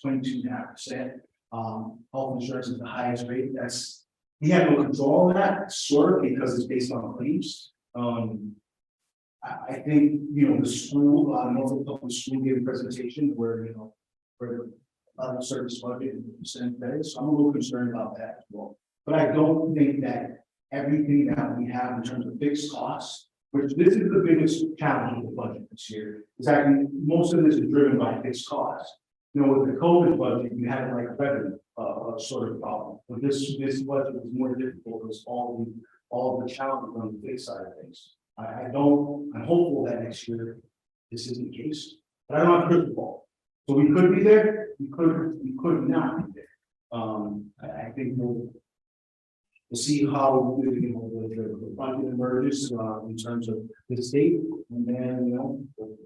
22.5%. Health insurance is the highest rate. We have no control on that, sort of, because it's based on claims. I think, the school, Norfolk Public School gave a presentation where, for the service budget and percent base. So I'm a little concerned about that as well. But I don't think that everything that we have in terms of fixed costs, which this is the biggest challenge of the budget this year, is actually most of this is driven by fixed costs. With the COVID budget, you had like a revenue sort of problem. But this budget was more difficult because all the challenges on the fixed side of things. I'm hopeful that next year this isn't the case, but I don't have a crystal ball. So we could be there, we could not be there. I think we'll see how, the funding emerges, in terms of the state, and then, we'll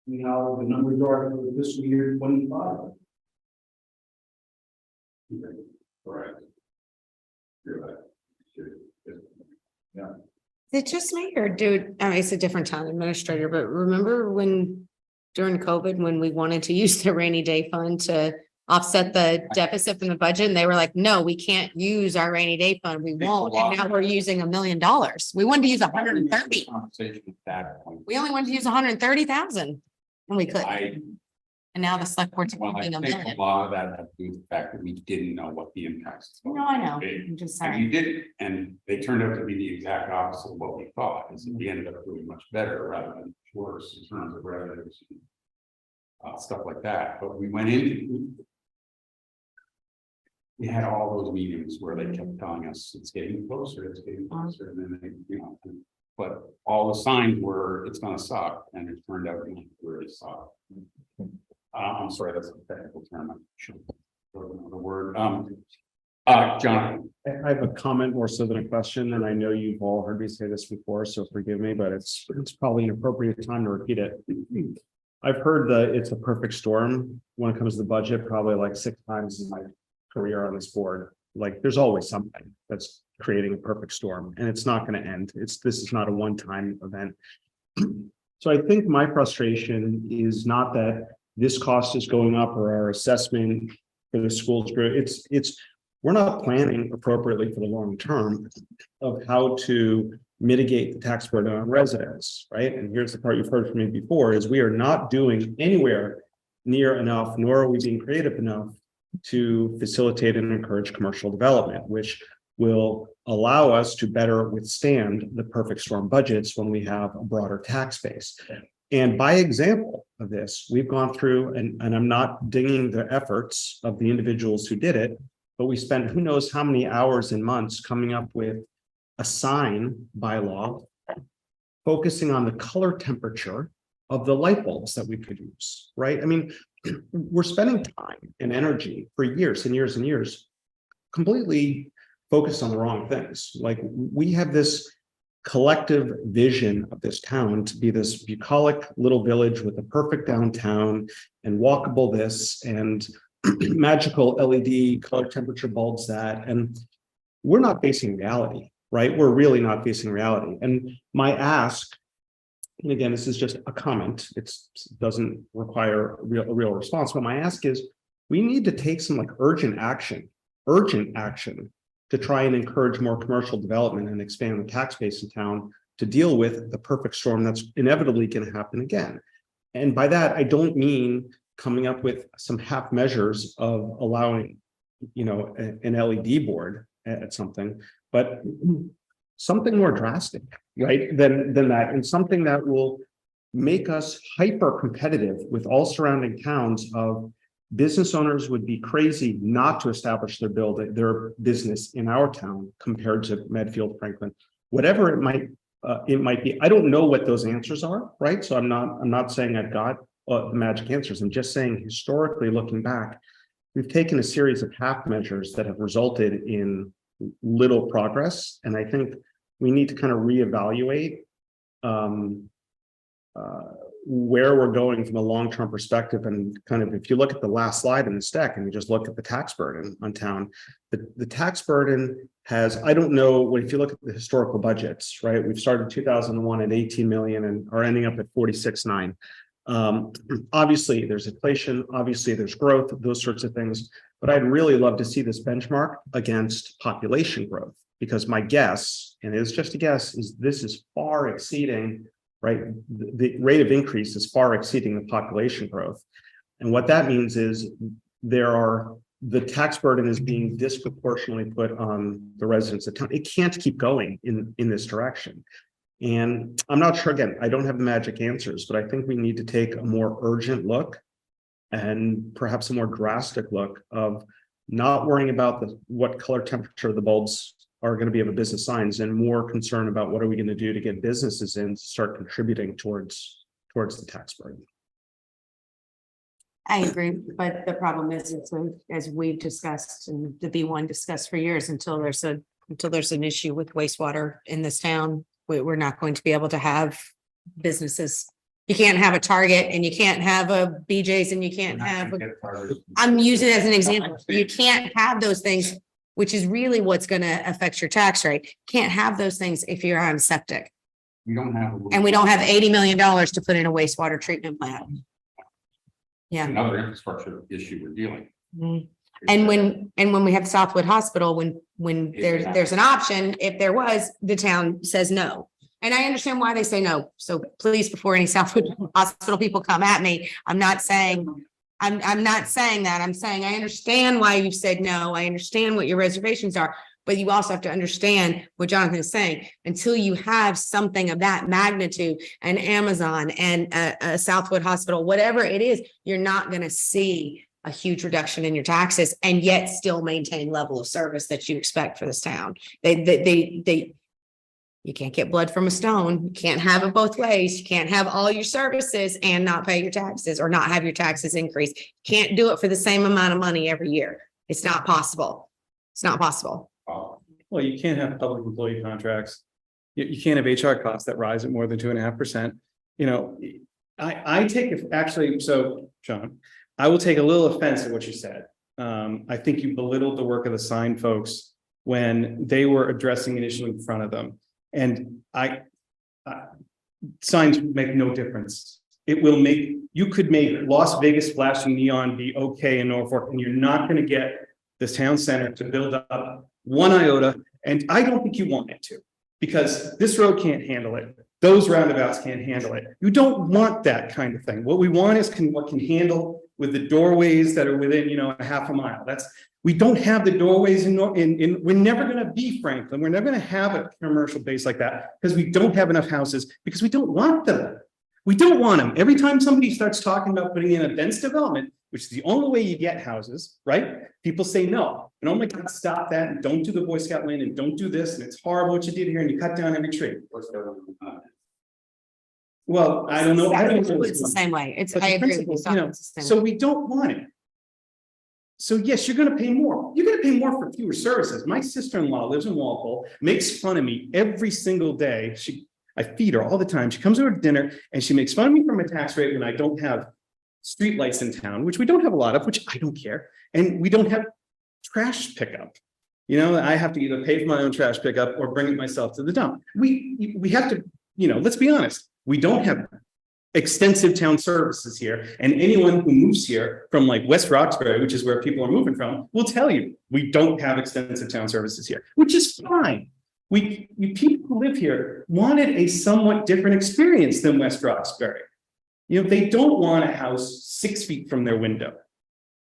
see how the numbers are for fiscal year 25. Correct. You're right. Yeah. Is it just me or I mean, it's a different town administrator, but remember when during COVID, when we wanted to use the rainy day fund to offset the deficit from the budget, and they were like, no, we can't use our rainy day fund, we won't, and now we're using $1 million. We wanted to use 130. Conversation at that point. We only wanted to use 130,000 and we could, and now the select board's Well, I approving $1 think million. a lot of that had to do with the fact that we didn't know what the impacts. No, I know, They- I'm just And saying. we did, and they turned out to be the exact opposite of what we thought, is that we ended up doing much better rather than worse in terms of revenues. Stuff like that, but we went into. We had all those meetings where they kept telling us it's getting closer, and then they, but all the signs were, it's gonna suck, and it turned out it really sucked. I'm sorry, that's a technical term, I should go to another word, John. I have a comment more so than a question, and I know you've all heard me say this before, so forgive me, but it's probably an appropriate time to repeat it. I've heard that it's a perfect storm when it comes to the budget, probably like 6 times in my career on this board. Like, there's always something that's creating a perfect storm, and it's not going to end. This is not a one-time event. So I think my frustration is not that this cost is going up or our assessment for the schools. We're not planning appropriately for the long term of how to mitigate the tax burden on residents, right? And here's the part you've heard from me before, is we are not doing anywhere near enough, nor are we being creative enough to facilitate and encourage commercial development, which will allow us to better withstand the perfect storm budgets when we have a broader tax base. And by example of this, we've gone through, and I'm not dinging the efforts of the individuals who did it, but we spent who knows how many hours and months coming up with a sign bylaw focusing on the color temperature of the light bulbs that we could use, right? I mean, we're spending time and energy for years and years and years completely focused on the wrong things. Like, we have this collective vision of this town to be this bucolic little village with a perfect downtown and walkable this and magical LED color temperature bulbs that, and we're not facing reality, right? We're really not facing reality. And my ask, and again, this is just a comment, it doesn't require a real response, but my ask is, we need to take some urgent action to try and encourage more commercial development and expand the tax base in town to deal with the perfect storm that's inevitably going to happen again. And by that, I don't mean coming up with some half measures of allowing, an LED board at something, but something more drastic, right, than that, and something that will make us hyper competitive with all surrounding towns. Of business owners would be crazy not to establish their business in our town compared to Medfield, Franklin, whatever it might be. I don't know what those answers are, right? So I'm not saying I've got the magic answers. I'm just saying, historically looking back, we've taken a series of half measures that have resulted in little progress, and I think we need to kind of reevaluate where we're going from a long-term perspective. And kind of, if you look at the last slide in this deck and you just look at the tax burden on town, the tax burden has, I don't know, if you look at the historical budgets, right? We've started 2001 at 18 million and are ending up at 46.9. Obviously there's inflation, obviously there's growth, those sorts of things, but I'd really love to see this benchmark against population growth, because my guess, and it's just a guess, is this is far exceeding, right? The rate of increase is far exceeding the population growth. And what that means is the tax burden is being disproportionately put on the residents of town. It can't keep going in this direction. And I'm not sure, again, I don't have the magic answers, but I think we need to take a more urgent look and perhaps a more drastic look of not worrying about what color temperature the bulbs are going to be able to business signs and more concerned about what are we going to do to get businesses in to start contributing towards the tax burden. I agree, but the problem is, as we've discussed and the B1 discussed for years, until there's an issue with wastewater in this town, we're not going to be able to have businesses. You can't have a Target and you can't have a BJ's and you can't have, I'm using it as an example. You can't have those things, which is really what's gonna affect your tax rate. Can't have those things if you're on septic. We don't have. And we don't have $80 million to put in a wastewater treatment plant. Yeah. Another infrastructure issue we're dealing. Mhm. And when we have Southwood Hospital, when there's an option, if there was, the town says no. And I understand why they say no. So please, before any Southwood Hospital people come at me, I'm not saying that. I'm saying I understand why you said no. I understand what your reservations are. But you also have to understand what Jonathan is saying. Until you have something of that magnitude, an Amazon and a Southwood Hospital, whatever it is, you're not going to see a huge reduction in your taxes and yet still maintain level of service that you expect for this town. You can't get blood from a stone. You can't have it both ways. You can't have all your services and not pay your taxes or not have your taxes increase. You can't do it for the same amount of money every year. It's not possible. It's not possible. Well, you can't have public employee contracts. You can't have HR costs that rise at more than 2.5%. You know, I take it actually, so John, I will take a little offense at what you said. I think you belittled the work of the sign folks when they were addressing an issue in front of them. And signs make no difference. It will make, you could make Las Vegas flashing neon be okay in Norfolk, and you're not going to get this town center to build up one iota. And I don't think you want it to, because this road can't handle it. Those roundabouts can't handle it. You don't want that kind of thing. What we want is what can handle with the doorways that are within, a half a mile. We don't have the doorways we're never going to be Franklin. We're never going to have a commercial base like that because we don't have enough houses, because we don't want them. We don't want them. Every time somebody starts talking about putting in a dense development, which is the only way you get houses, right? People say no. And oh my God, stop that. And don't do the Boy Scout lane and don't do this. And it's horrible what you did here. And you cut down every tree. Well, I don't know. It's the same way. I agree with you. So we don't want it. So yes, you're going to pay more. You're going to pay more for fewer services. My sister-in-law lives in Walpole, makes fun of me every single day. I feed her all the time. She comes over to dinner and she makes fun of me for my tax rate when I don't have streetlights in town, which we don't have a lot of, which I don't care. And we don't have trash pickup. I have to either pay for my own trash pickup or bring it myself to the dump. We have to, let's be honest. We don't have extensive town services here. And anyone who moves here from like West Roxbury, which is where people are moving from, will tell you we don't have extensive town services here, which is fine. People who live here wanted a somewhat different experience than West Roxbury. They don't want a house 6 feet from their window.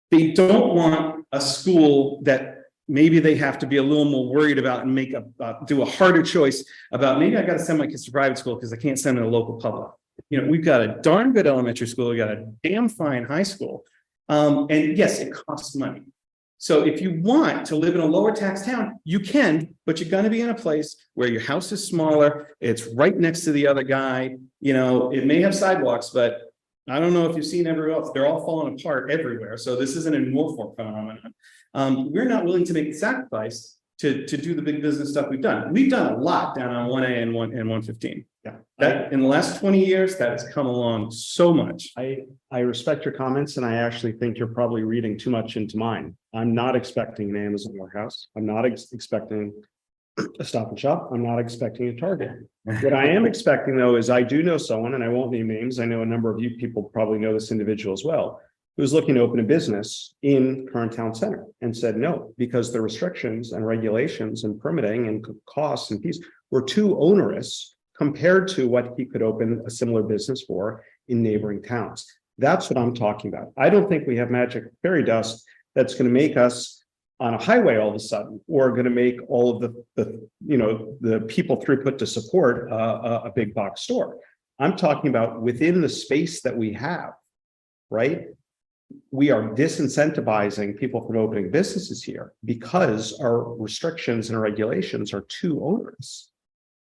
They don't want a school that maybe they have to be a little more worried about and do a harder choice about, maybe I got to send my kids to private school because I can't send them to local public. We've got a darn good elementary school. We've got a damn fine high school. And yes, it costs money. So if you want to live in a lower tax town, you can, but you're going to be in a place where your house is smaller. It's right next to the other guy. It may have sidewalks, but I don't know if you've seen everywhere else. They're all falling apart everywhere. So this isn't a Norfolk phenomenon. We're not willing to make the sacrifice to do the big business stuff we've done. We've done a lot down on 1A and 115. Yeah. That in the last 20 years, that has come along so much. I respect your comments, and I actually think you're probably reading too much into mine. I'm not expecting an Amazon warehouse. I'm not expecting a Stop and Shop. I'm not expecting a Target. What I am expecting, though, is I do know someone, and I won't name names. I know a number of you people probably know this individual as well, who was looking to open a business in current town center and said no, because the restrictions and regulations and permitting and costs and fees were too onerous compared to what he could open a similar business for in neighboring towns. That's what I'm talking about. I don't think we have magic fairy dust that's going to make us on a highway all of a sudden, or going to make all of the people throughput to support a big box store. I'm talking about within the space that we have, right? we are disincentivizing people from opening businesses here because our restrictions and our regulations are too onerous.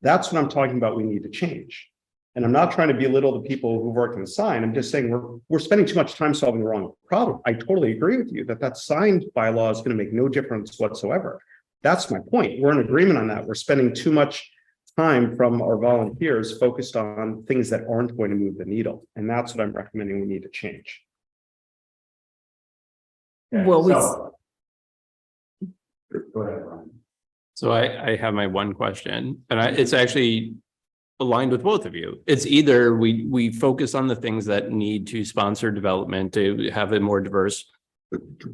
That's what I'm talking about. We need to change. And I'm not trying to belittle the people who work in the sign. I'm just saying we're spending too much time solving the wrong problem. I totally agree with you that signed bylaw is going to make no difference whatsoever. That's my point. We're in agreement on that. We're spending too much time from our volunteers focused on things that aren't going to move the needle. And that's what I'm recommending we need to change. Well, we, So- Go ahead, Brian. So I have my one question, and it's actually aligned with both of you. It's either we focus on the things that need to sponsor development to have a more diverse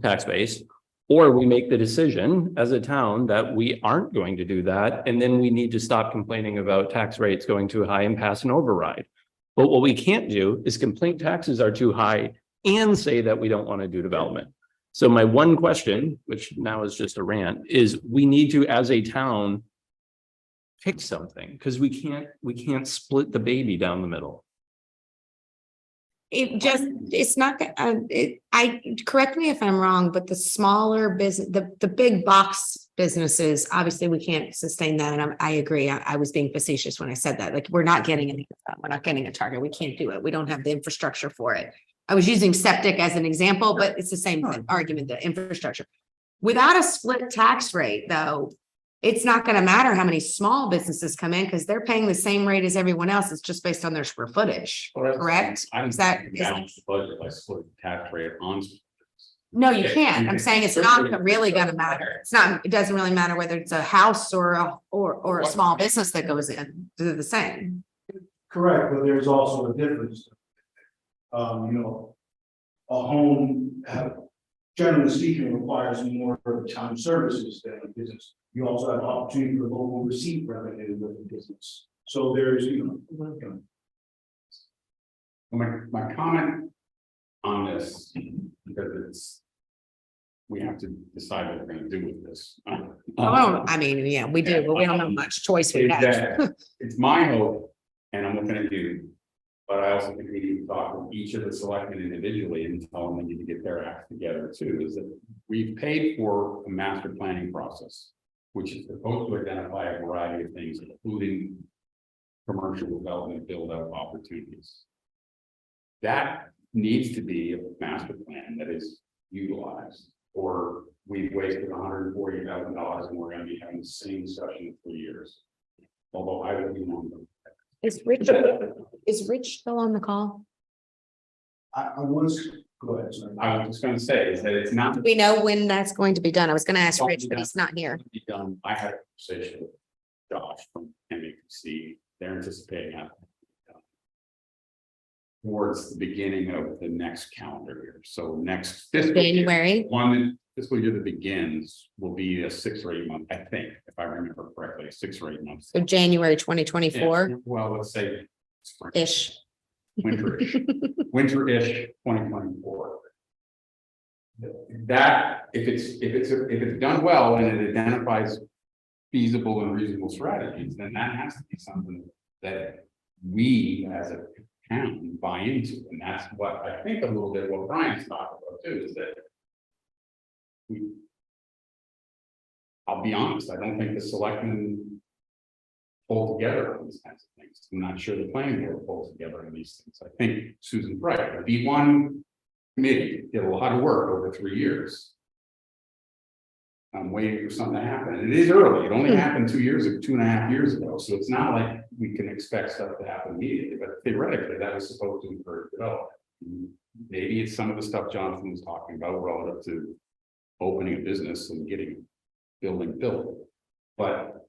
tax base, or we make the decision as a town that we aren't going to do that, and then we need to stop complaining about tax rates going too high and pass an override. But what we can't do is complain taxes are too high and say that we don't want to do development. So my one question, which now is just a rant, is we need to, as a town, pick something, because we can't split the baby down the middle. It's not, correct me if I'm wrong, but the smaller business, the big box businesses, obviously we can't sustain that. And I agree. I was being facetious when I said that, like, we're not getting a Target. We can't do it. We don't have the infrastructure for it. I was using septic as an example, but it's the same argument, the infrastructure. Without a split tax rate, though, it's not going to matter how many small businesses come in because they're paying the same rate as everyone else. It's just based on their square footage, correct? I don't Is that- balance the budget by split the tax rate on. No, you can't. I'm saying it's not really going to matter. It's not, it doesn't really matter whether it's a house or a small business that goes in. They're the same. Correct, but there's also a difference. You know, a home, generally speaking, requires more town services than a business. You also have opportunity for local receipt revenue with the business. So there's, My comment on this, because we have to decide what we're gonna do with this. Oh, I mean, yeah, we do, but we don't have much choice we Is have. that it's my hope, and I'm looking at you, but I also think we need to talk with each of the selectmen individually and tell them they need to get their act together too, is that we've paid for a master planning process, which is supposed to identify a variety of things, including commercial development build-out opportunities. That needs to be a master plan that is utilized, or we've wasted $140,000 and we're gonna be having the same discussion in 3 years. Although I would be one of them. Is Rich still on the call? I was, go ahead, sorry. I was just gonna say is that it's not. Do we know when that's going to be done? I was gonna ask Rich, but he's not here. Be done. I had a conversation with Josh from MAPC. They're anticipating having it done towards the beginning of the next calendar year. So next fiscal year, January. one fiscal year that begins will be a 6 or 8 month, I think, if I remember correctly, 6 or 8 months. So January 2024 Yeah, well, let's say spring, ish. winterish, winterish 2024. That, if it's done well and it identifies feasible and reasonable strategies, then that has to be something that we as a town buy into. And that's what I think a little bit what Brian's talking about too, is that I'll be honest, I don't think the selectmen pull together on these kinds of things. I'm not sure the planning board pulls together on these things. I think Susan's right. The B1 committee did a lot of work over 3 years. I'm waiting for something to happen. And it is early. It only happened 2 years ago, 2.5 years ago. So it's not like we can expect stuff to happen immediately, but theoretically that was supposed to encourage development. Maybe it's some of the stuff Jonathan was talking about relative to opening a business and getting a building built. But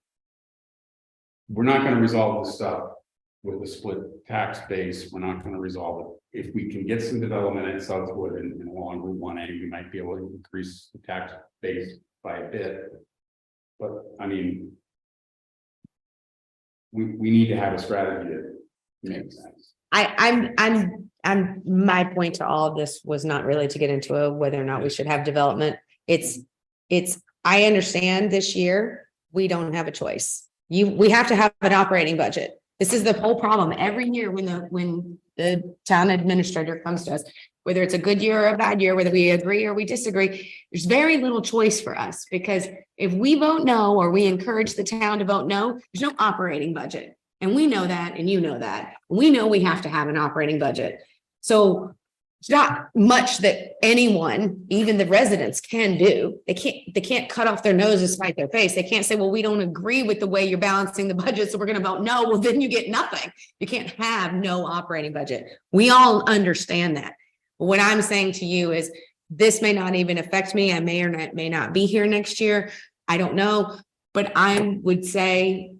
we're not going to resolve this stuff with a split tax base. We're not going to resolve it. If we can get some development in Southwood and along Route 1A, we might be able to increase the tax base by a bit. But I mean, we need to have a strategy that makes sense. I'm my point to all of this was not really to get into whether or not we should have development. I understand this year, we don't have a choice. We have to have an operating budget. This is the whole problem. Every year when the town administrator comes to us, whether it's a good year or a bad year, whether we agree or we disagree, there's very little choice for us, because if we vote no, or we encourage the town to vote no, there's no operating budget. And we know that, and you know that. We know we have to have an operating budget. So it's not much that anyone, even the residents, can do. They can't cut off their nose to spite their face. They can't say, well, we don't agree with the way you're balancing the budget, so we're gonna vote no. Well, then you get nothing. You can't have no operating budget. We all understand that. What I'm saying to you is, this may not even affect me. I may or may not be here next year. I don't know. But I would say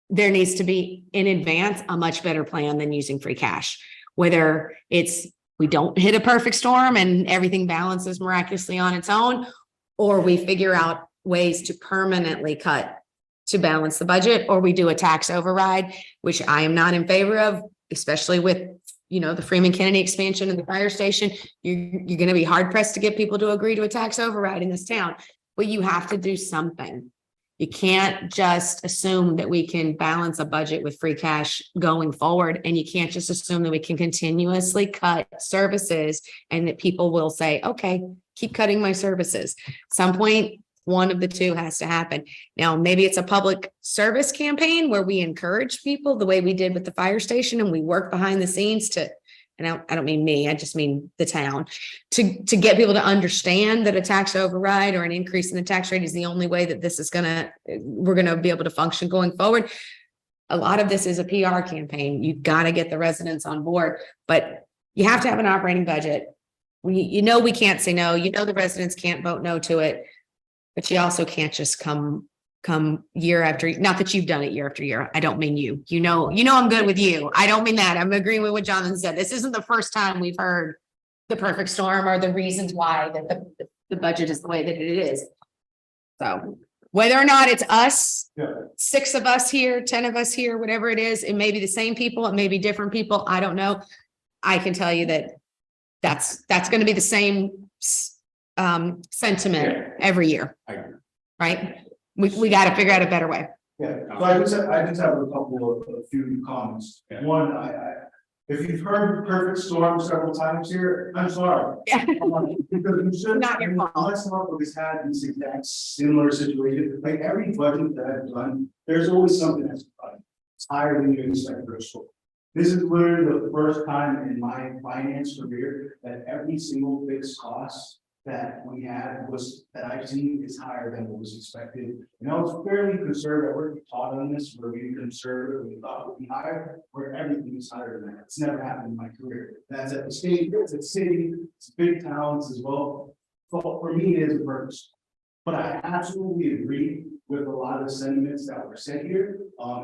there needs to be in advance a much better plan than using free cash. Whether it's we don't hit a perfect storm and everything balances miraculously on its own, or we figure out ways to permanently cut to balance the budget, or we do a tax override, which I am not in favor of, especially with, you know, the Freeman Kennedy expansion and the fire station. You're going to be hard pressed to get people to agree to a tax override in this town, but you have to do something. You can't just assume that we can balance a budget with free cash going forward. And you can't just assume that we can continuously cut services and that people will say, okay, keep cutting my services. At some point, one of the two has to happen. Now, maybe it's a public service campaign where we encourage people the way we did with the fire station, and we work behind the scenes to, and I don't mean me, I just mean the town, to get people to understand that a tax override or an increase in the tax rate is the only way that this is we're gonna be able to function going forward. A lot of this is a PR campaign. You've got to get the residents on board, but you have to have an operating budget. We can't say no. The residents can't vote no to it, but you also can't just come year after, not that you've done it year after year. I don't mean you, I'm good with you. I don't mean that. I'm agreeing with what Jonathan said. This isn't the first time we've heard the perfect storm or the reasons why that the budget is the way that it is. So whether or not it's us, 6 of us here, 10 of us here, whatever it is, it may be the same people, it may be different people. I don't know. I can tell you that that's going to be the same sentiment every year. I agree. Right? We got to figure out a better way. Yeah, so I just have a couple of a few comments. Yeah. One, if you've heard perfect storm several times here, I'm sorry. Yeah. Because you should. Not your fault. Let's not always had this exact similar situation. Like every budget that I've done, there's always something that's it's higher than you expect for a storm. This is literally the first time in my finance career that every single fixed cost that we had that I've seen is higher than what was expected. And I was fairly conservative. We're taught on this, where we conservative, we thought it would be higher, where everything is higher than that. It's never happened in my career. That's at the state, it's at city, it's big towns as well. So for me, it is a purpose. But I absolutely agree with a lot of the sentiments that were said here,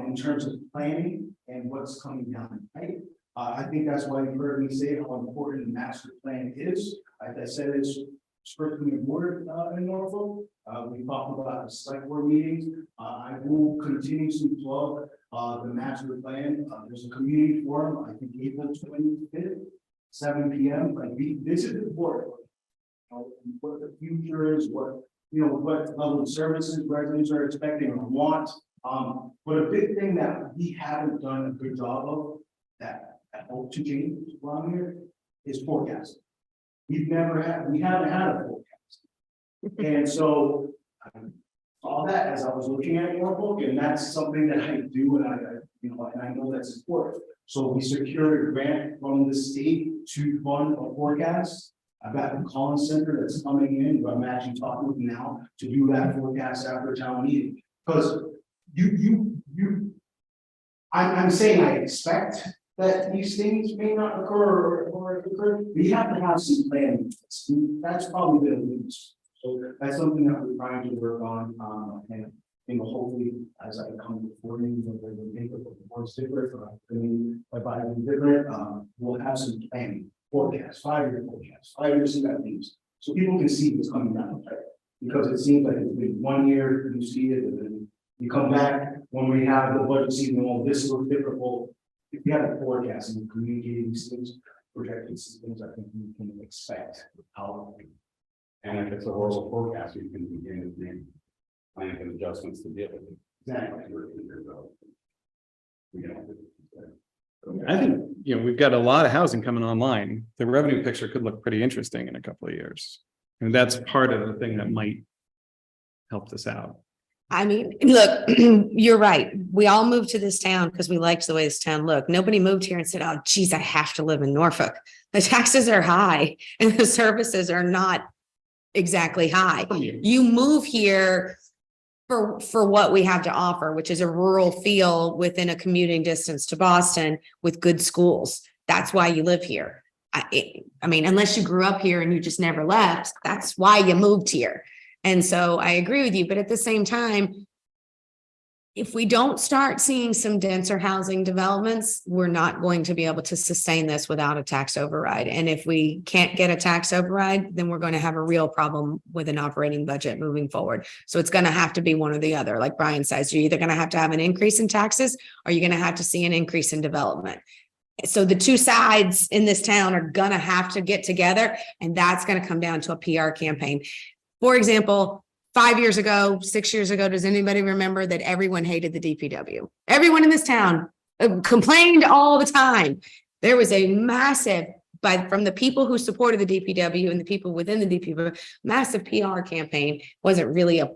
in terms of planning and what's coming down, right? I think that's why you heard me say how important the master plan is. Like I said, it's strictly important in Norfolk. We talked about the select board meetings. I will continuously plug the master plan. There's a community forum, I think April 25th, 7 p.m. Like this is important. What the future is, what level of services residents are expecting or want. But a big thing that we haven't done a good job of that I hope to change around here is forecasting. We haven't had a forecast. And so I saw that as I was looking at Norfolk, and that's something that I do, and I know that's important. So we secured a grant from the state to fund a forecast. I've got the Collins Center that's coming in, who I'm actually talking with now to do that forecast after town meeting. Because I'm saying I expect that these things may not occur or occur. We have to have some planning. That's probably the least. So that's something that we're trying to work on. And hopefully, as I come before you, the makeup of the board's different, by different, we'll have some planning, forecast, 5-year forecast, 5 years of that things. So people can see what's coming down, right? Because it seems like it's been 1 year, you see it, and then you come back when we have the budget season, all this looks different. Well, if you have a forecast and communicating these things, projecting things, I think we can expect how. And if it's a horrible forecast, you can begin to make plans and adjustments to deal with it. Exactly. I think, we've got a lot of housing coming online. The revenue picture could look pretty interesting in a couple of years. And that's part of the thing that might help this out. I mean, look, you're right. We all moved to this town because we liked the way this town looked. Nobody moved here and said, oh, geez, I have to live in Norfolk. The taxes are high and the services are not exactly high. You move here for what we have to offer, which is a rural feel within a commuting distance to Boston with good schools. That's why you live here. I mean, unless you grew up here and you just never left, that's why you moved here. And so I agree with you, but at the same time, if we don't start seeing some denser housing developments, we're not going to be able to sustain this without a tax override. And if we can't get a tax override, then we're going to have a real problem with an operating budget moving forward. So it's going to have to be one or the other. Like Brian says, you're either going to have an increase in taxes or you're going to have to see an increase in development. So the two sides in this town are going to have to get together, and that's going to come down to a PR campaign. For example, 5 years ago, 6 years ago, does anybody remember that everyone hated the DPW? Everyone in this town complained all the time. There was a massive, from the people who supported the DPW and the people within the DPW, massive PR campaign. Wasn't really a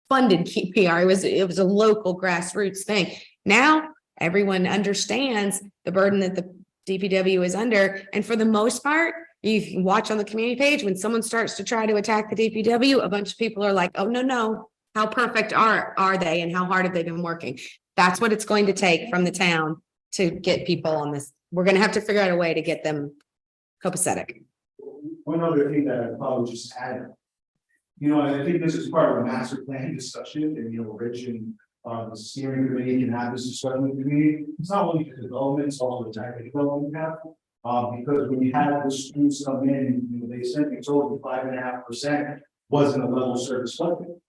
funded PR. It was a local grassroots thing. Now everyone understands the burden that the DPW is under. And for the most part, you can watch on the community page, when someone starts to try to attack the DPW, a bunch of people are like, oh, no, how perfect are they and how hard have they been working? That's what it's going to take from the town to get people on this. We're going to have to figure out a way to get them copacetic. One other thing that I'd probably just add, and I think this is part of a master plan discussion, and Rich and the steering committee can have this discussion with the community. It's not only the development, it's also the type of development we have. Because when you have the students come in, they said they told you 5.5% wasn't a level service funding.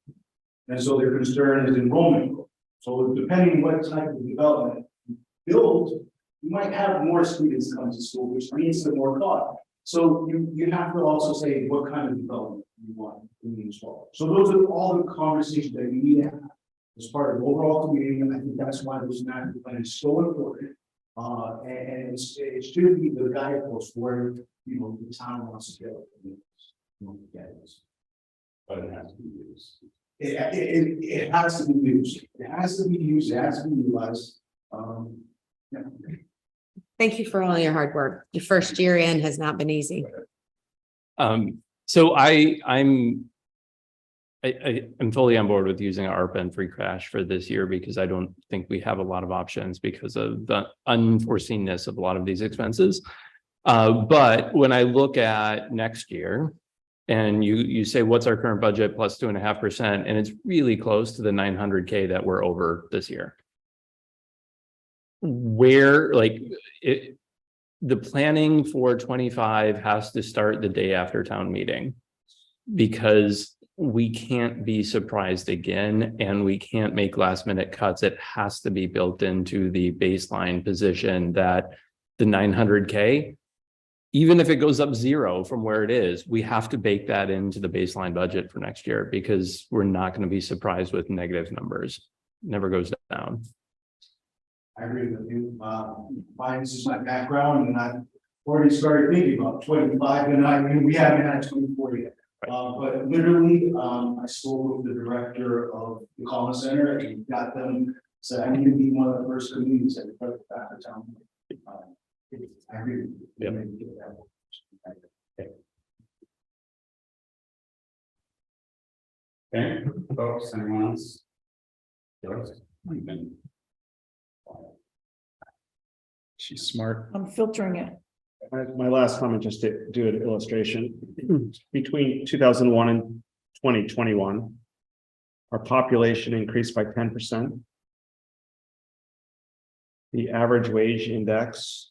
And so their concern is enrollment growth. So depending what type of development you build, you might have more students come to school, which leads to more cost. So you have to also say what kind of development you want in the school. So those are all the conversations that you need to have as part of the overall community. And I think that's why this master plan is so important. And it should be the guidepost where, the town wants to go. But it has to be used. It has to be used. It has to be used. It has to be utilized. Yeah. Thank you for all your hard work. Your first year in has not been easy. So I'm fully on board with using ARPA and free cash for this year, because I don't think we have a lot of options because of the unforeseenness of a lot of these expenses. But when I look at next year, and you say, what's our current budget plus 2.5%, and it's really close to the 900K that we're over this year. Where the planning for 25 has to start the day after town meeting, because we can't be surprised again, and we can't make last minute cuts. It has to be built into the baseline position that the 900K, even if it goes up 0 from where it is, we have to bake that into the baseline budget for next year, because we're not going to be surprised with negative numbers. It never goes down. I agree with you. This is my background, and I've already started thinking about 25, and we haven't had 24 yet. But literally, I spoke with the director of the Collins Center and got them, said I need to be one of the first communities at the back of town. I agree with you. Yep. Okay, folks, anyone else? She's smart. I'm filtering it. My last comment, just to do an illustration, between 2001 and 2021, our population increased by 10%. The average wage index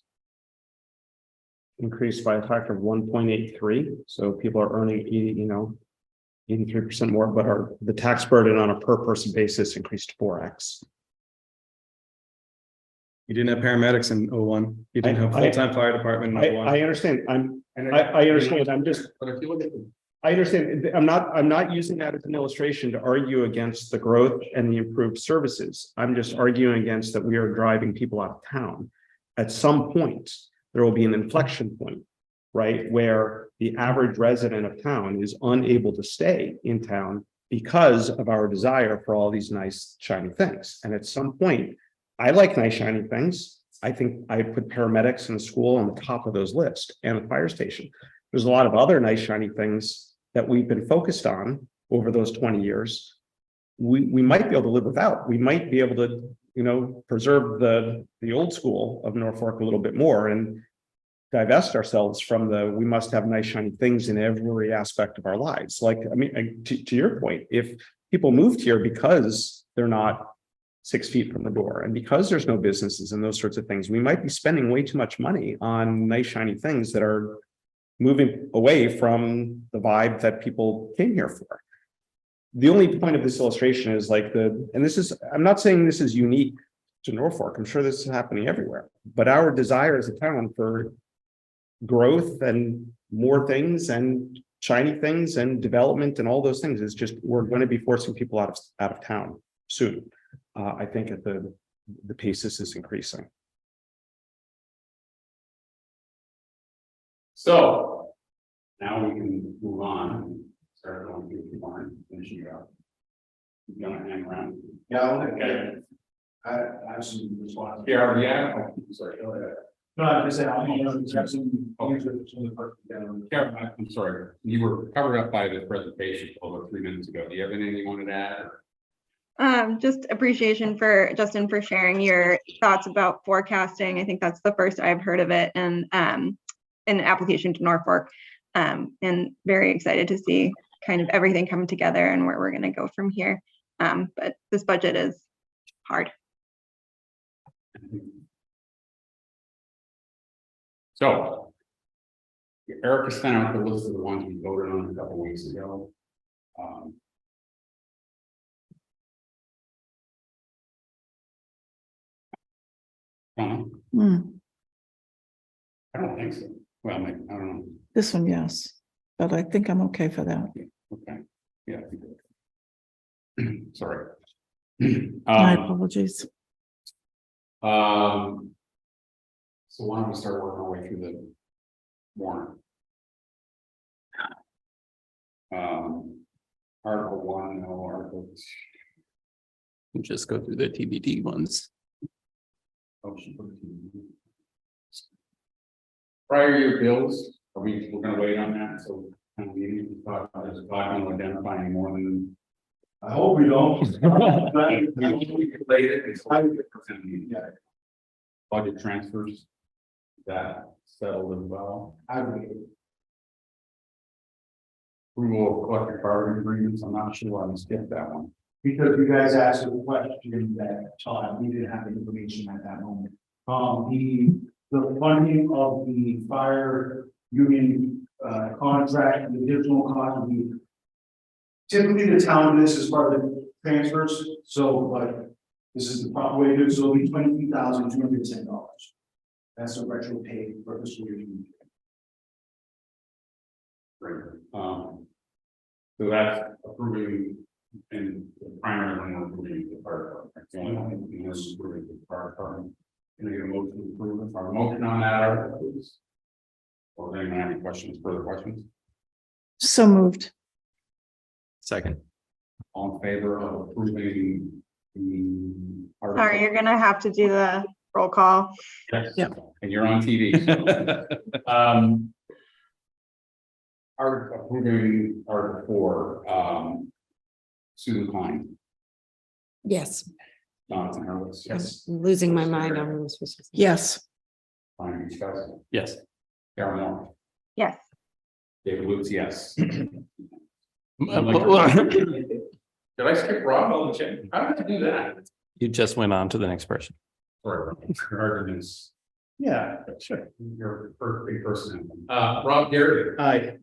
increased by a factor of 1.83. So people are earning 83% more, but the tax burden on a per person basis increased 4x. You didn't have paramedics in 01. You didn't have full-time fire department in 01. I understand. I understand. But if you look at I understand. I'm not using that as an illustration to argue against the growth and the improved services. I'm just arguing against that we are driving people out of town. at some point, there will be an inflection point, right? Where the average resident of town is unable to stay in town because of our desire for all these nice shiny things. And at some point, I like nice shiny things. I think I put paramedics in the school on the top of those lists and the fire station. There's a lot of other nice shiny things that we've been focused on over those 20 years. We might be able to live without. We might be able to, preserve the old school of Norfolk a little bit more and divest ourselves from we must have nice shiny things in every aspect of our lives. Like, I mean, to your point, if people moved here because they're not 6 feet from the door and because there's no businesses and those sorts of things, we might be spending way too much money on nice shiny things that are moving away from the vibe that people came here for. The only point of this illustration is I'm not saying this is unique to Norfolk. I'm sure this is happening everywhere, but our desire as a town for growth and more things and shiny things and development and all those things is just, we're going to be forcing people out of town soon. I think at the pace this is increasing. So now we can move on and start going through the barn, finishing it up. You gonna hang around? Yeah, Okay. I have some response. Yeah. Sorry, go ahead. No, I just said, I'm going to have some. Karen, I'm sorry, you were covered up by the presentation over 3 minutes ago. Do you have anything you wanted to add? Just appreciation for Justin for sharing your thoughts about forecasting. I think that's the first I've heard of it, and an application to Norfolk. And very excited to see kind of everything come together and where we're going to go from here. But this budget is hard. So Erica sent out the list of the ones we voted on a couple weeks ago. Hmm, I don't think so. Well, maybe, I don't know. this one, yes, but I think I'm okay for that. Okay, yeah. I think okay. Sorry. My apologies. So why don't we start working our way through the warrant? Article 1, no, Article 2. Just go through the TBD ones. Prior year bills, we're gonna wait on that, so kind of meeting, we thought, there's a lot going to identify any more than. I hope we don't. Budget transfers. That settled as well. Approval of collective bargaining agreements, I'm not sure why we skipped that one. Because you guys asked a question that time, we didn't have the information at that moment. The funding of the fire union contract, the additional cost would be. Typically, the town, this is part of the transfers, so, but this is the proper way to do it, so it'll be $23,210. That's the retro pay for this year. Great. So that's approving and the primary one we're approving the fire department. The only one we was approving the fire department. Can I get a motion to approve it? Our motion on that article, please. Or does anyone have any questions, further questions? So moved. Second. All in favor of approving the article? Sorry, you're going to have to do the roll call. Yes. Yeah. And you're on TV. So. Approving Article 4, Susan Klein, Yes, Jonathan Hurwitz, yes. I'm losing my mind on this. Yes. Brian Easthouse, Yes. Karen Moore, Yes. David Lutz, yes. Uh, Did I skip Rob? How did I do that? You just went on to the next person. Sorry, arguments. Yeah, sure. You're a perfect person. Rob Gary. Aye.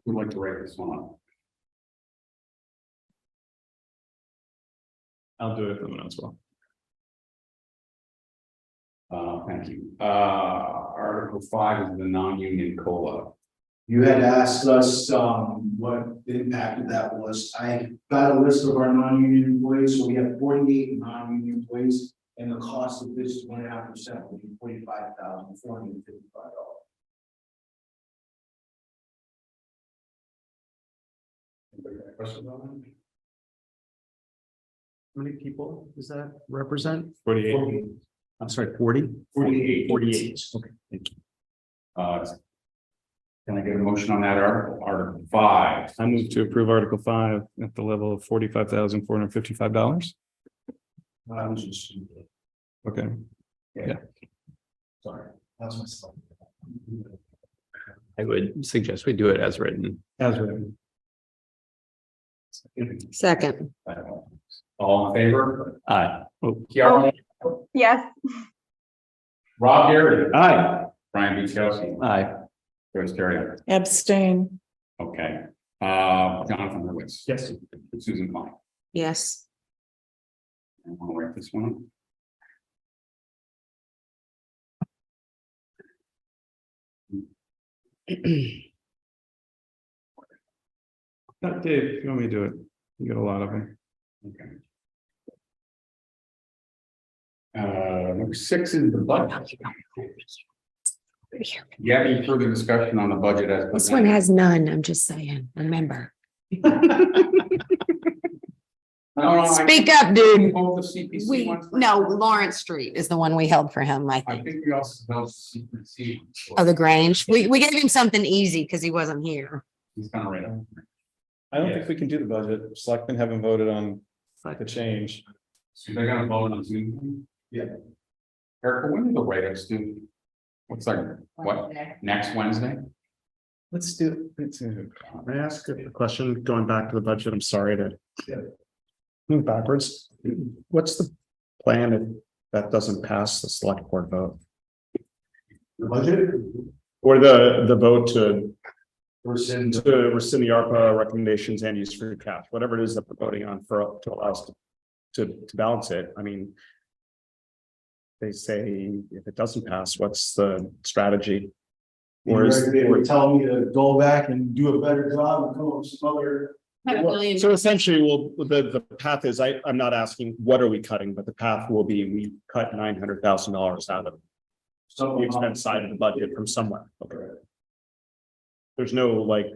Who'd like to write this one up? I'll do it for them as well. Thank you. Article 5 is the non-union COLA. You had asked us, what the impact of that was. I got a list of our non-union employees, so we have 48 non-union employees. And the cost of this 1.5% will be $45,455. Questions on that? How many people does that represent? 48. I'm sorry, 40? 48. 48. Okay, thank you. Can I get a motion on that Article 5? I move to approve Article 5 at the level of $45,455. I was just, Okay, sorry, that's myself. I would suggest we do it as written. as written. Second, All in favor? Aye. Kiara, Yes, Rob Gary. Aye. Brian Buchelsky. Aye. Joyce Terry. Abstain. Okay, Jonathan Lewis. Yes. Susan Klein. yes. I want to write this one. Dave, if you want me to do it, you got a lot of them. Okay. Number 6 is the budget. You have any further discussion on the budget as? This one has none, I'm just saying, remember. Speak up, dude. No, Lawrence Street is the one we held for him, I I think. think we also held CPC. Oh, the Grange. We gave him something easy because he wasn't here. He's kind of right. I don't think we can do the budget. Selectmen haven't voted on the change. So they're gonna vote on Zoom? Yeah. Erica, when do the write-ups do? What's like, what, next Wednesday? Let's do it. May I ask a question going back to the budget? I'm sorry to move backwards. What's the plan if that doesn't pass the select board vote? The budget, Or the vote to rescind, rescind the ARPA recommendations and use free cash, whatever it is that we're voting on to allow us to balance it. I mean, they say if it doesn't pass, what's the strategy? Or is, they would tell me to go back and do a better job and come up with some other. so essentially, the path is, I'm not asking what are we cutting, but the path will be, we cut $900,000 out of the expense side of the budget from somewhere. Okay. There's no like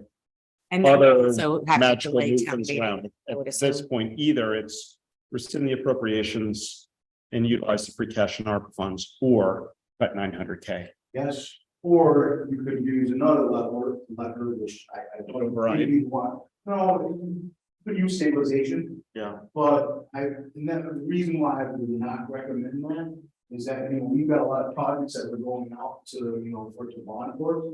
And then other also have to magical delay town movements meeting. around. I would At this assume. point, either it's rescind the appropriations and utilize the free cash and ARPA funds, or cut 900K. Yes, or you could use another lever, which I don't Override. really want. No, you could use stabilization, Yeah. but and then the reason why I would not recommend that is that, we've got a lot of projects that are going out to, for the bond for.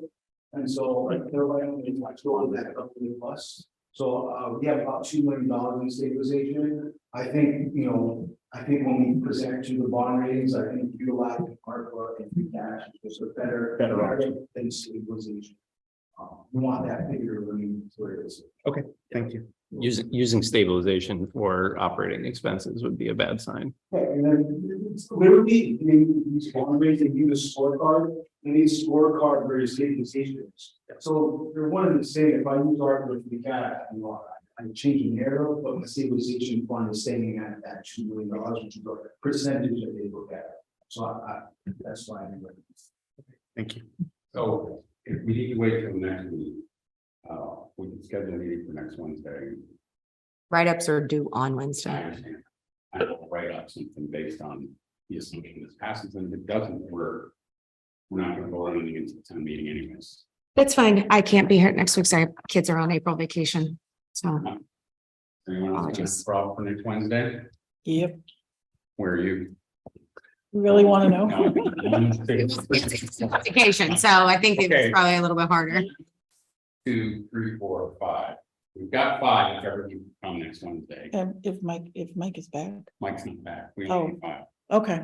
And so, like, they're right on the flex door, back up to the bus. So, we have about $2 million in stabilization. I think, when we present to the bond ratings, I think utilizing ARPA and free cash is a better option than stabilization. We want that figure to remain where it is. Thank you. Using stabilization for operating expenses would be a bad sign. Okay, and then it's literally, these bond ratings, they use a scorecard, and these scorecard very stabilizations. So they're one and the same. If I use ARPA for the cash, I'm changing the arrow, but the stabilization fund is staying at that $2 million, which is a percentage that they look at. So that's why I'm. Thank you. So if we need to wait till next week, we can schedule a meeting for next Wednesday. Write-ups are due on I Wednesday. understand. I will write up something based on the assumption this passes, and if it doesn't work, we're not gonna vote on anything until the town meeting anyways. That's fine. I can't be here next week. Sorry, kids are on April vacation. So Anyone else have a problem for next Wednesday? Yep, Where are you? really want to know. vacation, so I think Okay. it's probably a little bit harder. 2, 3, 4, 5. We've got 5 if ever you come next Wednesday. If Mike is back. Mike's not back. We only need 5. Okay,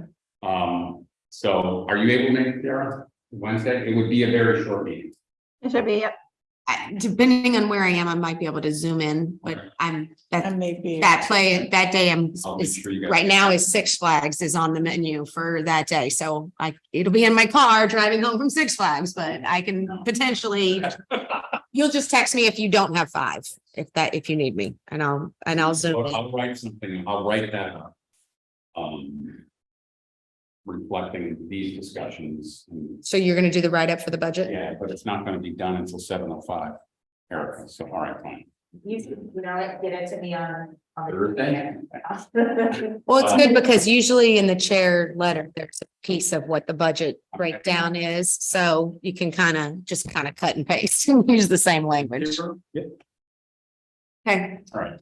So are you able to make it, Sarah? Wednesday? It would be a very short meeting. it should be, yep. Depending on where I am, I might be able to zoom in, but I that may be. that day I'll make sure you guys. right now is Six Flags is on the menu for that day. So it'll be in my car driving home from Six Flags, but I can potentially, you'll just text me if you don't have 5, if you need me, and I'll zoom Well, in. I'll write something. I'll write that up. reflecting these discussions. And, So you're gonna do the write-up for the budget? yeah, but it's not gonna be done until 7:05. Erica, so all right, fine. You know, get it to me on. Thursday? Well, it's good because usually in the chair letter, there's a piece of what the budget breakdown is, so you can kind of cut and paste and use the same language. Yeah. Okay, All right.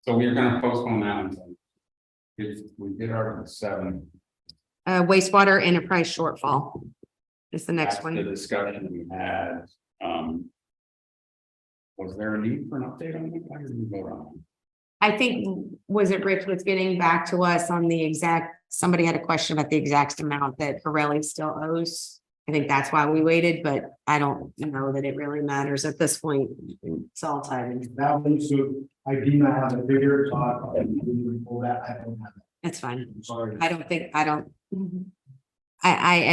So we're gonna postpone that until. If we did Article 7. wastewater enterprise shortfall is the next That's the one. discussion we had, was there a need for an update on that? Why did we vote on it? I think, was it Rich was getting back to us on the exact, somebody had a question about the exact amount that Pirelli still owes. I think that's why we waited, but I don't know that it really matters at this point. It's all timing. That one, so I do not have a bigger talk, I didn't pull that, I don't have that, That's fine. I'm sorry. I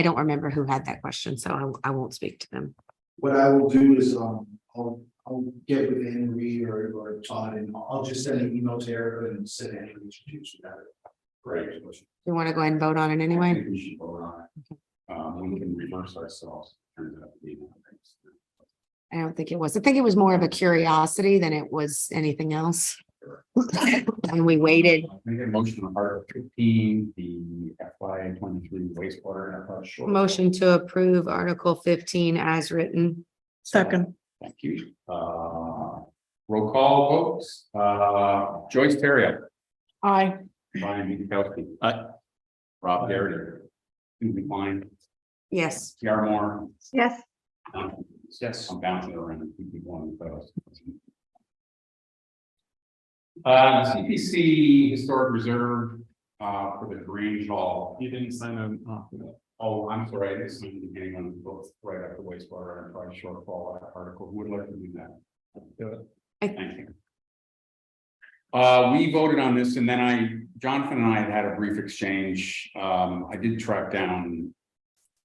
don't remember who had that question, so I won't speak to them. What I will do is, I'll get with Henry or Todd, and I'll just send an email to Erica and send Henry to introduce that. Great. You want to go ahead and vote on it I anyway? think we should vote on it. We can reverse ourselves. Turns out to be I don't think it was. I think it was more of a curiosity than it was anything else. And we waited. Make a motion on Article 15, the FY 23 wastewater enterprise short. Motion to approve Article 15 as written. Second, Thank you. Roll call votes. Joyce Terrio, aye. Brian Bukowski. Aye. Rob Garrett. Susan Klein, Yes. Tiara Moore. Yes, Yes, I'm bouncing around. Keep going, fellas. CPC Historic Reserve, for the Grange Hall. You didn't sign a, Oh, I'm sorry, I didn't see the beginning on both right after wastewater enterprise shortfall article. Who would like to do that? Do it. Thank you. We voted on this and then Jonathan and I had a brief exchange. I did track down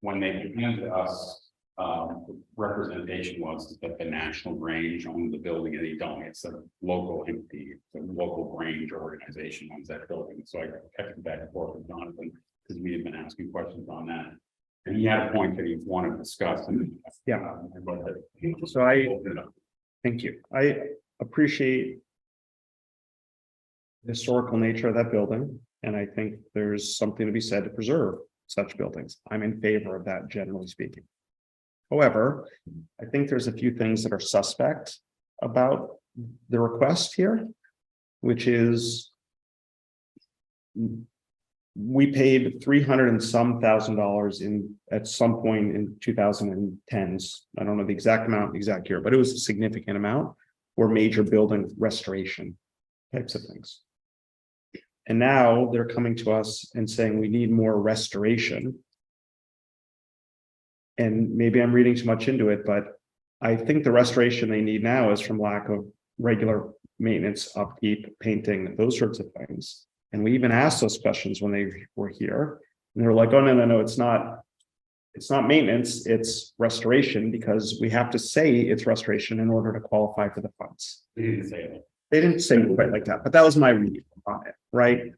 when they presented us, the representation was that the National Grange owned the building and they don't. It's a local entity, the local Grange organization owns that building. So I kept back and forth with Jonathan because we had been asking questions on that. And he had a point that he wanted to discuss. And Yeah. So So thank you. I appreciate the historical nature of that building, and I think there's something to be said to preserve such buildings. I'm in favor of that, generally speaking. However, I think there's a few things that are suspect about the request here, which is we paid $300 and some thousand in at some point in 2010s. I don't know the exact amount, exact year, but it was a significant amount for major building restoration types of things. And now they're coming to us and saying we need more restoration. And maybe I'm reading too much into it, but I think the restoration they need now is from lack of regular maintenance, upkeep, painting, those sorts of things. And we even asked those questions when they were here. And they were like, oh, no, it's not maintenance, it's restoration, because we have to say it's restoration in order to qualify for the funds. he didn't say that. They didn't say it quite like that, but that was my read on it, right?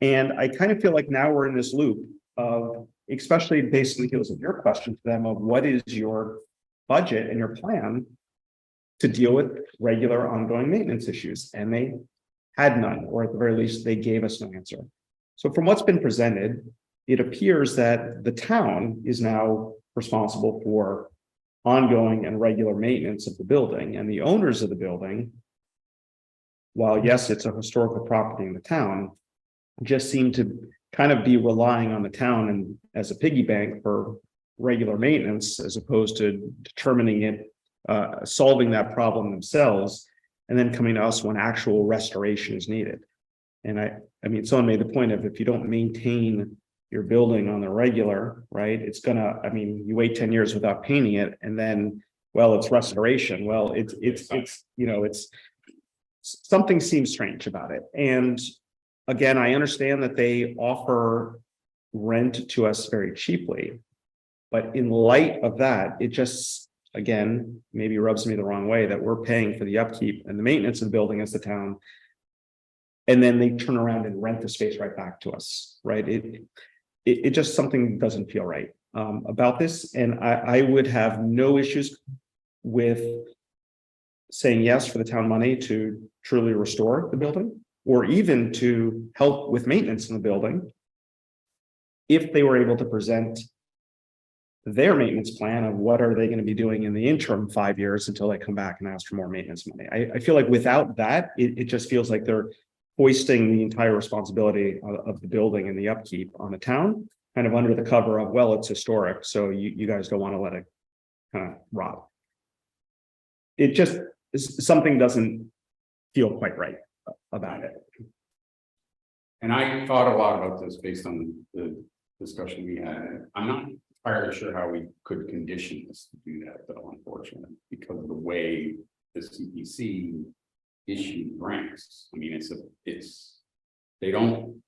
And I kind of feel like now we're in this loop of, especially based on the heels of your question to them of what is your budget and your plan to deal with regular ongoing maintenance issues? And they had none, or at the very least, they gave us no answer. So from what's been presented, it appears that the town is now responsible for ongoing and regular maintenance of the building, and the owners of the building, while yes, it's a historical property in the town, just seem to kind of be relying on the town and as a piggy bank for regular maintenance, as opposed to determining it, solving that problem themselves, and then coming to us when actual restoration is needed. And I mean, someone made the point of if you don't maintain your building on the regular, right, it's gonna, I mean, you wait 10 years without painting it, and then, well, it's restoration. Well, it's, you know, it's something seems strange about it. And again, I understand that they offer rent to us very cheaply, but in light of that, it just, again, maybe rubs me the wrong way that we're paying for the upkeep and the maintenance of the building as the town. And then they turn around and rent the space right back to us, right? it just something doesn't feel right about this, and I would have no issues with saying yes for the town money to truly restore the building, or even to help with maintenance in the building, if they were able to present their maintenance plan of what are they going to be doing in the interim 5 years until they come back and ask for more maintenance money. I feel like without that, it just feels like they're hoisting the entire responsibility of the building and the upkeep on the town, kind of under the cover of, well, it's historic, so you guys don't want to let it kind of rot. It just, something doesn't feel quite right about it. And I thought a lot about this based on the discussion we had. I'm not entirely sure how we could condition this to do that, though, unfortunately, because of the way the CPC issued grants. I mean, they don't,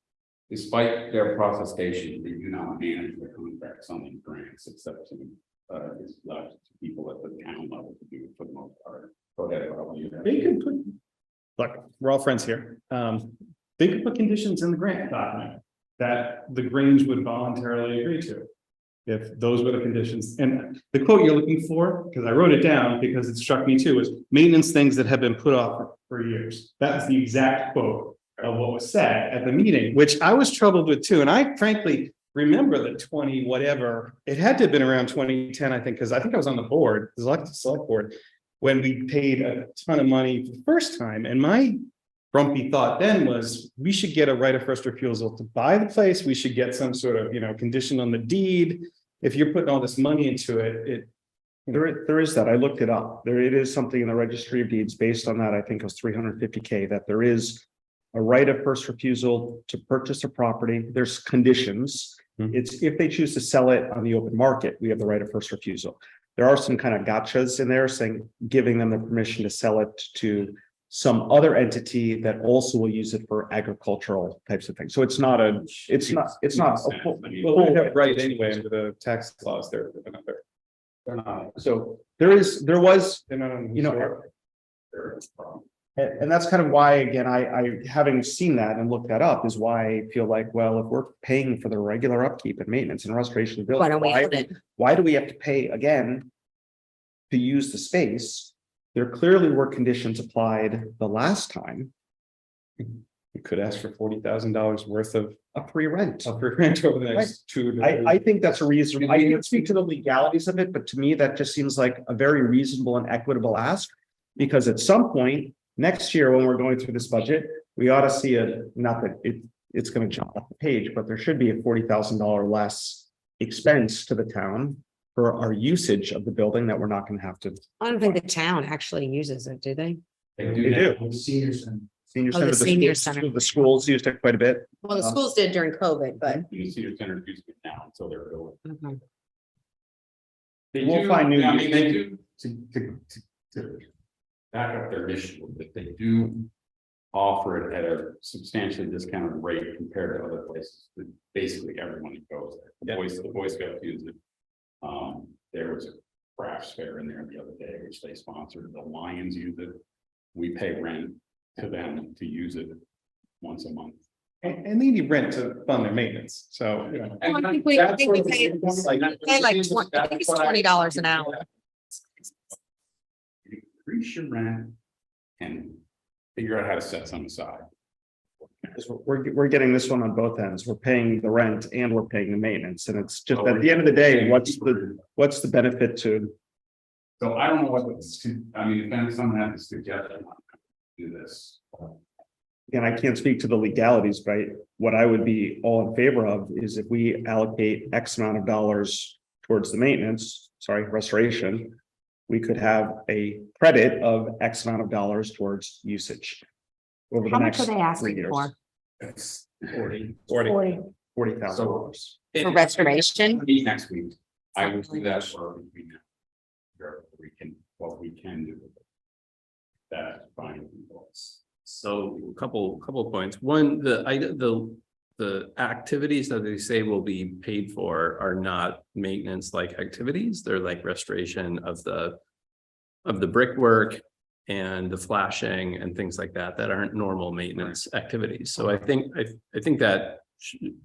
despite their protestation, they do not manage their contracts on these grants, except to it's left to people at the town level to do it for the most part. Go ahead, Rob, you have- They can put, look, we're all friends here. They could put conditions in the grant document that the Grange would voluntarily agree to. If those were the conditions, and the quote you're looking for, because I wrote it down because it struck me too, was maintenance things that have been put off for years. That's the exact quote of what was said at the meeting, which I was troubled with too. And I frankly remember the 20 whatever, it had to have been around 2010, I think, because I think I was on the board, the select board, when we paid a ton of money for the first time. And my grumpy thought then was, we should get a right of first refusal to buy the place. We should get some sort of, condition on the deed. If you're putting all this money into it, There is that. I looked it up. It is something in the registry of deeds based on that. I think it was 350K, that there is a right of first refusal to purchase a property. There's conditions. It's if they choose to sell it on the open market, we have the right of first refusal. There are some kind of gotchas in there saying, giving them the permission to sell it to some other entity that also will use it for agricultural types of things. So it's not a well, we have right anyway under the tax laws. They're not. So there was, They're not on. and that's kind of why, again, I having seen that and looked that up is why I feel like, well, if we're paying for the regular upkeep and maintenance and restoration of the Why building, don't we own it? why do we have to pay again to use the space? There clearly were conditions applied the last time. We could ask for $40,000 worth of A free rent. rent over the next 2 to 3 I think that's a reason. I can't speak to the legalities of it, but to me, that just seems like a very reasonable and equitable ask. Because at some point next year, when we're going through this budget, we ought to see not that it's going to jump off the page, but there should be a $40,000 less expense to the town for our usage of the building that we're not going to have to. I don't think the town actually uses it, do they? They They do. do. now. Seniors and Senior Oh, the center, senior schools- center. the schools used it quite a bit. Well, the schools did during COVID, but. The senior center using it now until they're going. Mhm. They We'll do, find new I mean, uses. they do, to back up their mission, that they do offer it at a substantially discounted rate compared to other places. Basically, everyone who goes there, the Boy Scouts use it. There was a crafts fair in there the other day, which they sponsored. The Lions use it. We pay rent to them to use it once a month. and they need rent to fund their maintenance. So, Well, I think we pay like I think it's $20 an hour. You increase your rent and figure out how to set some aside. Because we're getting this one on both ends. We're paying the rent and we're paying the maintenance. And it's just at the end of the day, what's the benefit to? So I don't know what, I mean, if someone had to suggest do this. Again, I can't speak to the legalities, but what I would be all in favor of is if we allocate X amount of dollars towards the restoration, we could have a credit of X amount of dollars towards usage over the How much next are they 3 asking years. for? It's $40,000. For restoration? Meet next week. I will do that for between now. What we can do. with it. That's fine. So a couple of points. One, the activities that they say will be paid for are not maintenance like activities. They're like restoration of the brickwork and the flashing and things like that aren't normal maintenance activities. So I think that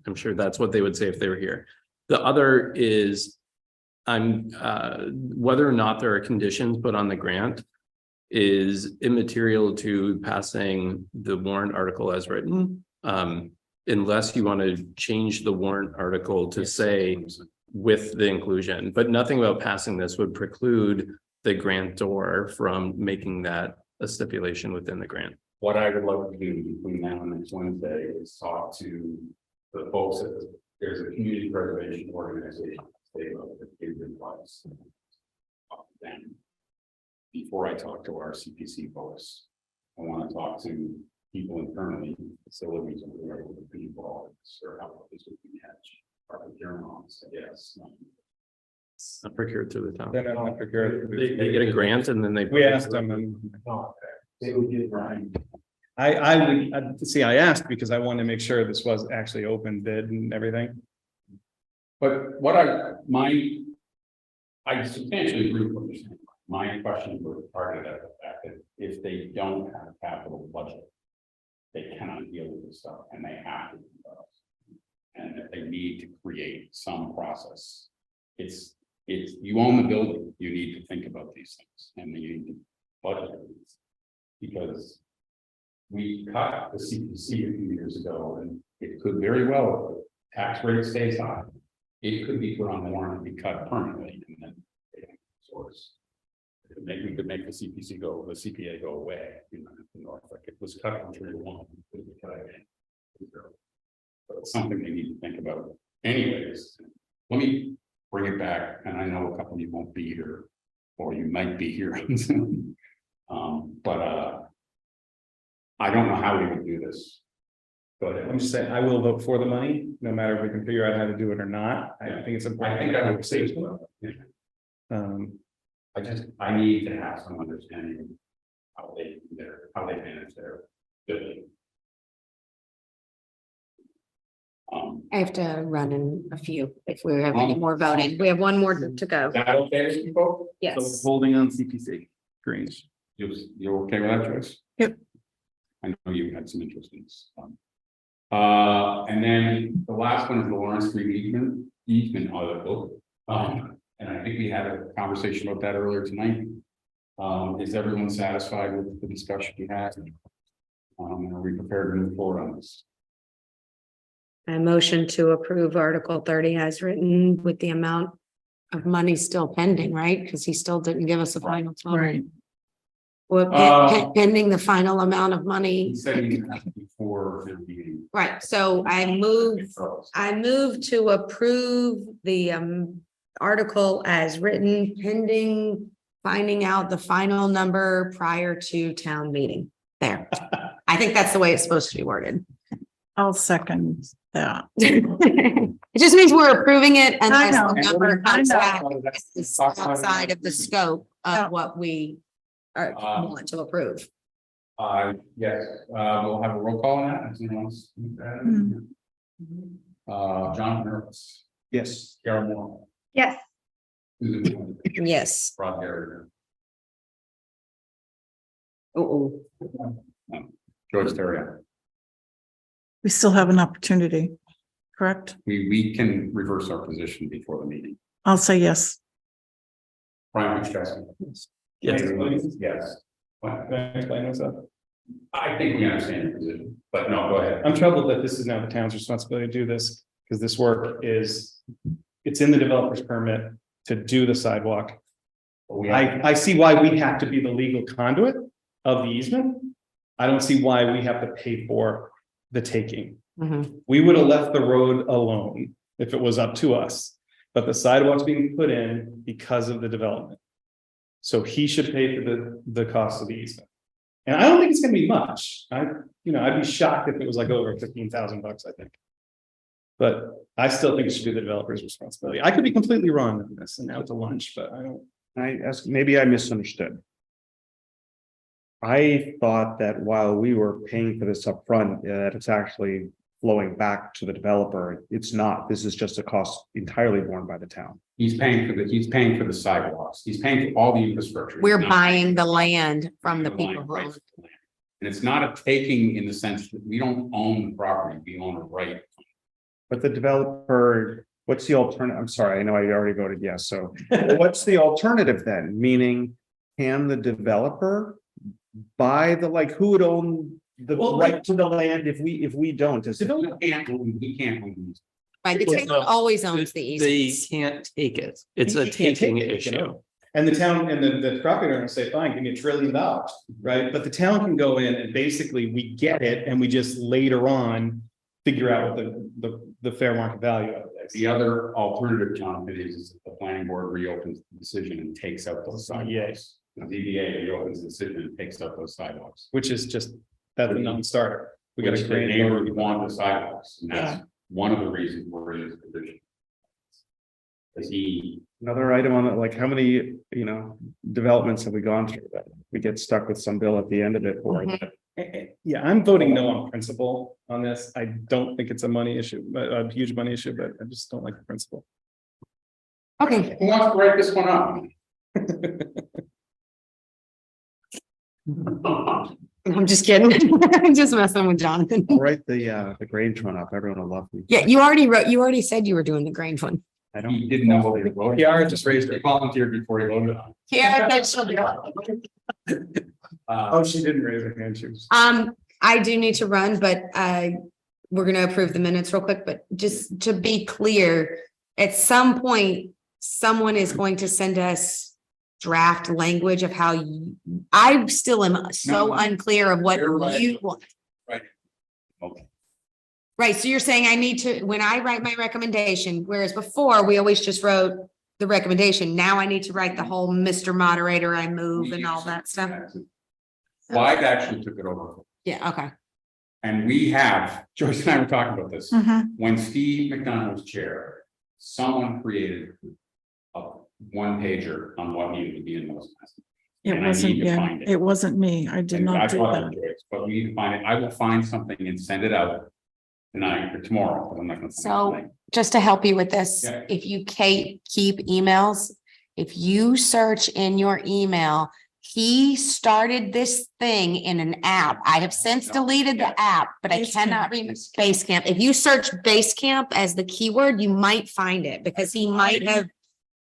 I'm sure that's what they would say if they were here. The other is whether or not there are conditions put on the grant is immaterial to passing the warrant article as written. Unless you want to change the warrant article to say with the inclusion, but nothing about passing this would preclude the grantor from making that a stipulation within the grant. What I would love to do between now and next Wednesday is talk to the folks at there's a community preservation organization. They love the kids in place. Talk to them. Before I talk to our CPC folks, I want to talk to people internally, facilities, and whoever would be involved, or how this would be hatched. Our procurement office, yes. Not procured through the town. They're not procured. They get a grant and then they. We asked them and They would get Brian. I see, I asked because I wanted to make sure this was actually open bid and everything. But what I substantially agree with what you're saying. My question was targeted at the fact that if they don't have a capital budget, they cannot deal with this stuff and they have to. And that they need to create some process. It's you own the building, you need to think about these things and you need to budget these. Because we cut the CPC a few years ago and it could very well, if the tax rate stays high, it could be put on the warrant and be cut permanently and then source. We could make the CPC go, the CPA go away, you know, in Norfolk. It was cut from 3 to 1. But it's something they need to think about anyways. Let me bring it back, and I know a couple of you won't be here, or you might be here. I don't know how we would do this. Go ahead. I'm just saying, I will vote for the money, no matter if we can figure out how to do it or not. I think it's important. I think I would say so. I need to have some understanding of how they manage their building. I have to run in a few if we have any more voting. We have one more to go. Is that okay with you folks? Yes. Holding on CPC, Greens. You're okay with that, Joyce? Yep. I know you had some interest in this. And then the last one is the Lawrence Street easement article. And I think we had a conversation about that earlier tonight. Is everyone satisfied with the discussion we had? Are we prepared to move forward on this? I motion to approve Article 30 as written with the amount of money still pending, right? Because he still didn't give us a final total. Right. Well, pending the final amount of money. He said he had before the meeting. Right, so I move to approve the article as written pending finding out the final number prior to town meeting. There. I think that's the way it's supposed to be worded. I'll second that. It just means we're approving it and I as know. the number I comes know. back, it's outside of the scope Yeah. of what we are want to approve. Yes, we'll have a roll call on that. Is anyone else? John Nervous. Yes. Carol Moore. Yes. Susan. Yes. Rod Garrett. Oh, George Terrio. We still have an opportunity, correct? We can reverse our position before the meeting. I'll say yes. Brian Winchester. Yes. Yes. What? Can I explain myself? I think we understand your position, but no, go ahead. I'm troubled that this is now the town's responsibility to do this, because this work is, it's in the developer's permit to do the sidewalk. I see why we have to be the legal conduit of the easement. I don't see why we have to pay for the taking. We would have left the road alone if it was up to us, but the sidewalk's being put in because of the development. So he should pay for the cost of the easement. And I don't think it's gonna be much. I'd be shocked if it was like over $15,000, I think. But I still think it should be the developer's responsibility. I could be completely wrong on this and now it's a lunch, but I don't. Maybe I misunderstood. I thought that while we were paying for this upfront, that it's actually flowing back to the developer. It's not. This is just a cost entirely borne by the town. He's paying for the sidewalks. He's paying for all the infrastructure. we're He's not buying paying the for land from the the people land, who right, own. for the land. And it's not a taking in the sense that we don't own the property, we own a right. But the developer, what's the alternative? I'm sorry, I know I already voted yes, so what's the alternative then? Meaning, can the developer buy the, like, who would own the Well, right to the land if we don't? Does it- We can't own these. Right, the Well, town no, always owns the They easements. can't take it. It's a You can't taking take it, you issue. know? And the town and the property owner will say, fine, give me $1 trillion, right? But the town can go in and basically we get it and we just later on figure out what the fair market value of it is. The other alternative, Jonathan, is the planning board reopens the decision and takes out those sidewalks. The ZBA reopens the decision and takes out those sidewalks. Which is just, that's a non-starter. We got Which a the great neighbors neighbor. want the sidewalks, and that's one of the reasons we're in this position. Is he, Another item on it, like how many, developments have we gone through that we get stuck with some bill at the end of it or Yeah, I'm voting no on principle on this. I don't think it's a money issue, a huge money issue, but I just don't like the principle. Okay, who wants to write this one up? I'm just kidding. I'm just messing with Jonathan. I'll write the Grange one up. Everyone will love me. Yeah, you already said you were doing the Grange one. I don't. He didn't know what he was voting. Kiara just raised her. He volunteered before he voted on it. Yeah, that's she'll do it. Oh, she didn't raise her hand. She was. I do need to run, but we're gonna approve the minutes real quick, but just to be clear, at some point, someone is going to send us draft language of how I still am so No. unclear of what You're right. you want. Okay. Right, so you're saying I need to, when I write my recommendation, whereas before we always just wrote the recommendation, now I need to write the whole Mr. Moderator, I move and all that stuff. Clyde actually took it over, Yeah, okay. and we have, Joyce and I were talking about this, Mhm. when Steve McDonough was chair, someone created a one pager on what needed to be in those. It And I wasn't, need to yeah, find it. it wasn't me. I did And not that's do why I that. enjoy it, but we need to find it. I will find something and send it out tonight or tomorrow, 'cause I'm not gonna. find it So tonight. just to help you with this, Yeah. if you keep emails, if you search in your email, he started this thing in an app. I have since deleted the app, but I Basecamp. cannot remember Basecamp. If you search Basecamp as the keyword, you might find it because he might have.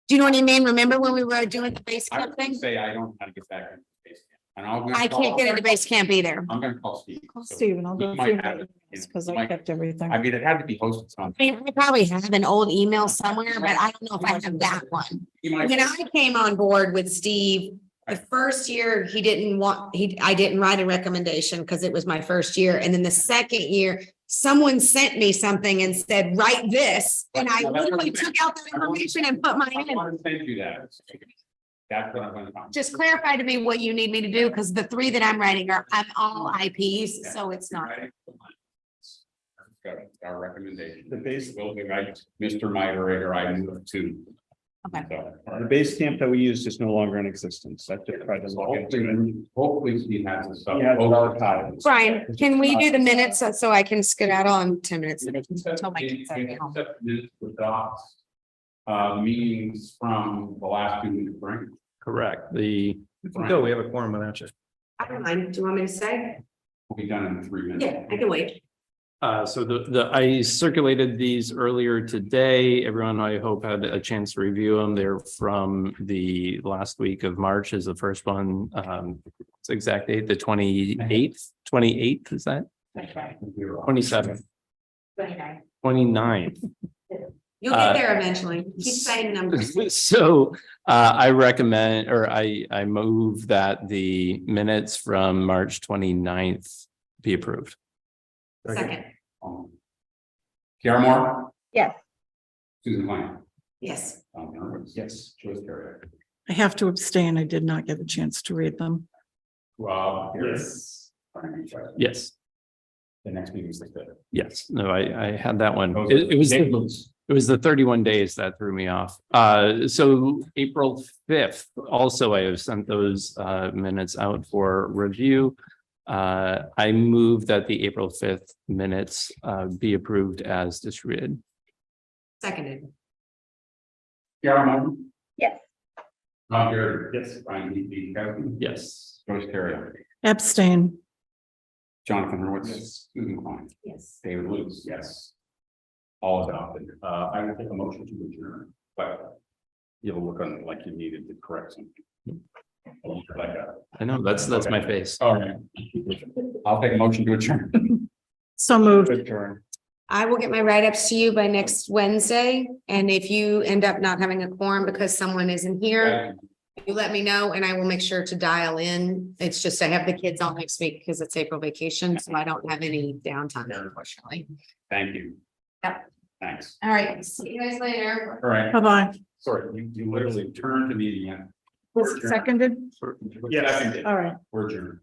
Do you know what I mean? Remember when we were doing the I Basecamp would thing? say I don't know how to get back into Basecamp. And I'll. I can't get into Basecamp either. I'm gonna call Steve. Call So Steve and I'll he go might through have it, you know, because he I might- kept everything. I mean, it had to be hosted on. I mean, I probably have an old email somewhere, but I don't know if I have that one. He might- When I came on board with Steve, the first year he didn't want, I didn't write a recommendation because it was my first year. And then the second year, someone sent me something and said, write this. And I literally took out that information and put mine I in. want to send you that. That's what I'm gonna find. Just clarify to me what you need me to do, because the three that I'm writing I'm all IPs, so it's not. Got it, our recommendation. The base- Will be right, Mr. Moderator, I move to. Okay. So, The base camp that we used is no longer in existence. I just tried to look into it. hopefully Steve has the stuff. Yeah, it's archived. Brian, can we do the minutes so I can skedaddle on 10 minutes? Until my kids are at home. Meetings from the last 2 weeks, right? Correct. We have a quorum without you. I don't mind. Do you want me to say? We'll be done in 3 minutes. Yeah, I can wait. So I circulated these earlier today. Everyone, I hope, had a chance to review them. They're from the last week of March is the first one. It's exact date, the 28th, is that? 27th, 29th. You'll get there eventually. Keep saying numbers. So I recommend, or I move that the minutes from March 29th be approved. Second, Kiara Moore, Yes. Susan Klein. yes. Tom Hurwitz. Yes. Joyce Carrier. I have to abstain. I did not get a chance to read them. Rob. Yes. Yes, The next meeting is the 5th. yes. No, I had that one. It was the 31 days that threw me off. So April 5th, also I have sent those minutes out for review. I move that the April 5th minutes be approved as distributed. Seconded. Kiara Moore. Yes. Tom Garrett. Yes. Brian D. Kevin. Yes. Joyce Carrier. Abstain. Jonathan Hurwitz. Susan Klein. Yes. David Lewis. Yes. All adopted. I will take a motion to adjourn, but you'll look on like you needed to correct something. Like a, I know, that's my face. all right. I'll take a motion to adjourn. So moved. Adjourn. I will get my write-ups to you by next Wednesday, and if you end up not having a quorum because someone isn't here, you let me know and I will make sure to dial in. It's just I have the kids all next week because it's April vacation, so I don't have any downtime, unfortunately. Thank you. Yep. Thanks. All right, see you guys later. All right. Bye-bye. Sorry, you literally turned to me again. Was it seconded? Yeah. All right. We're adjourned.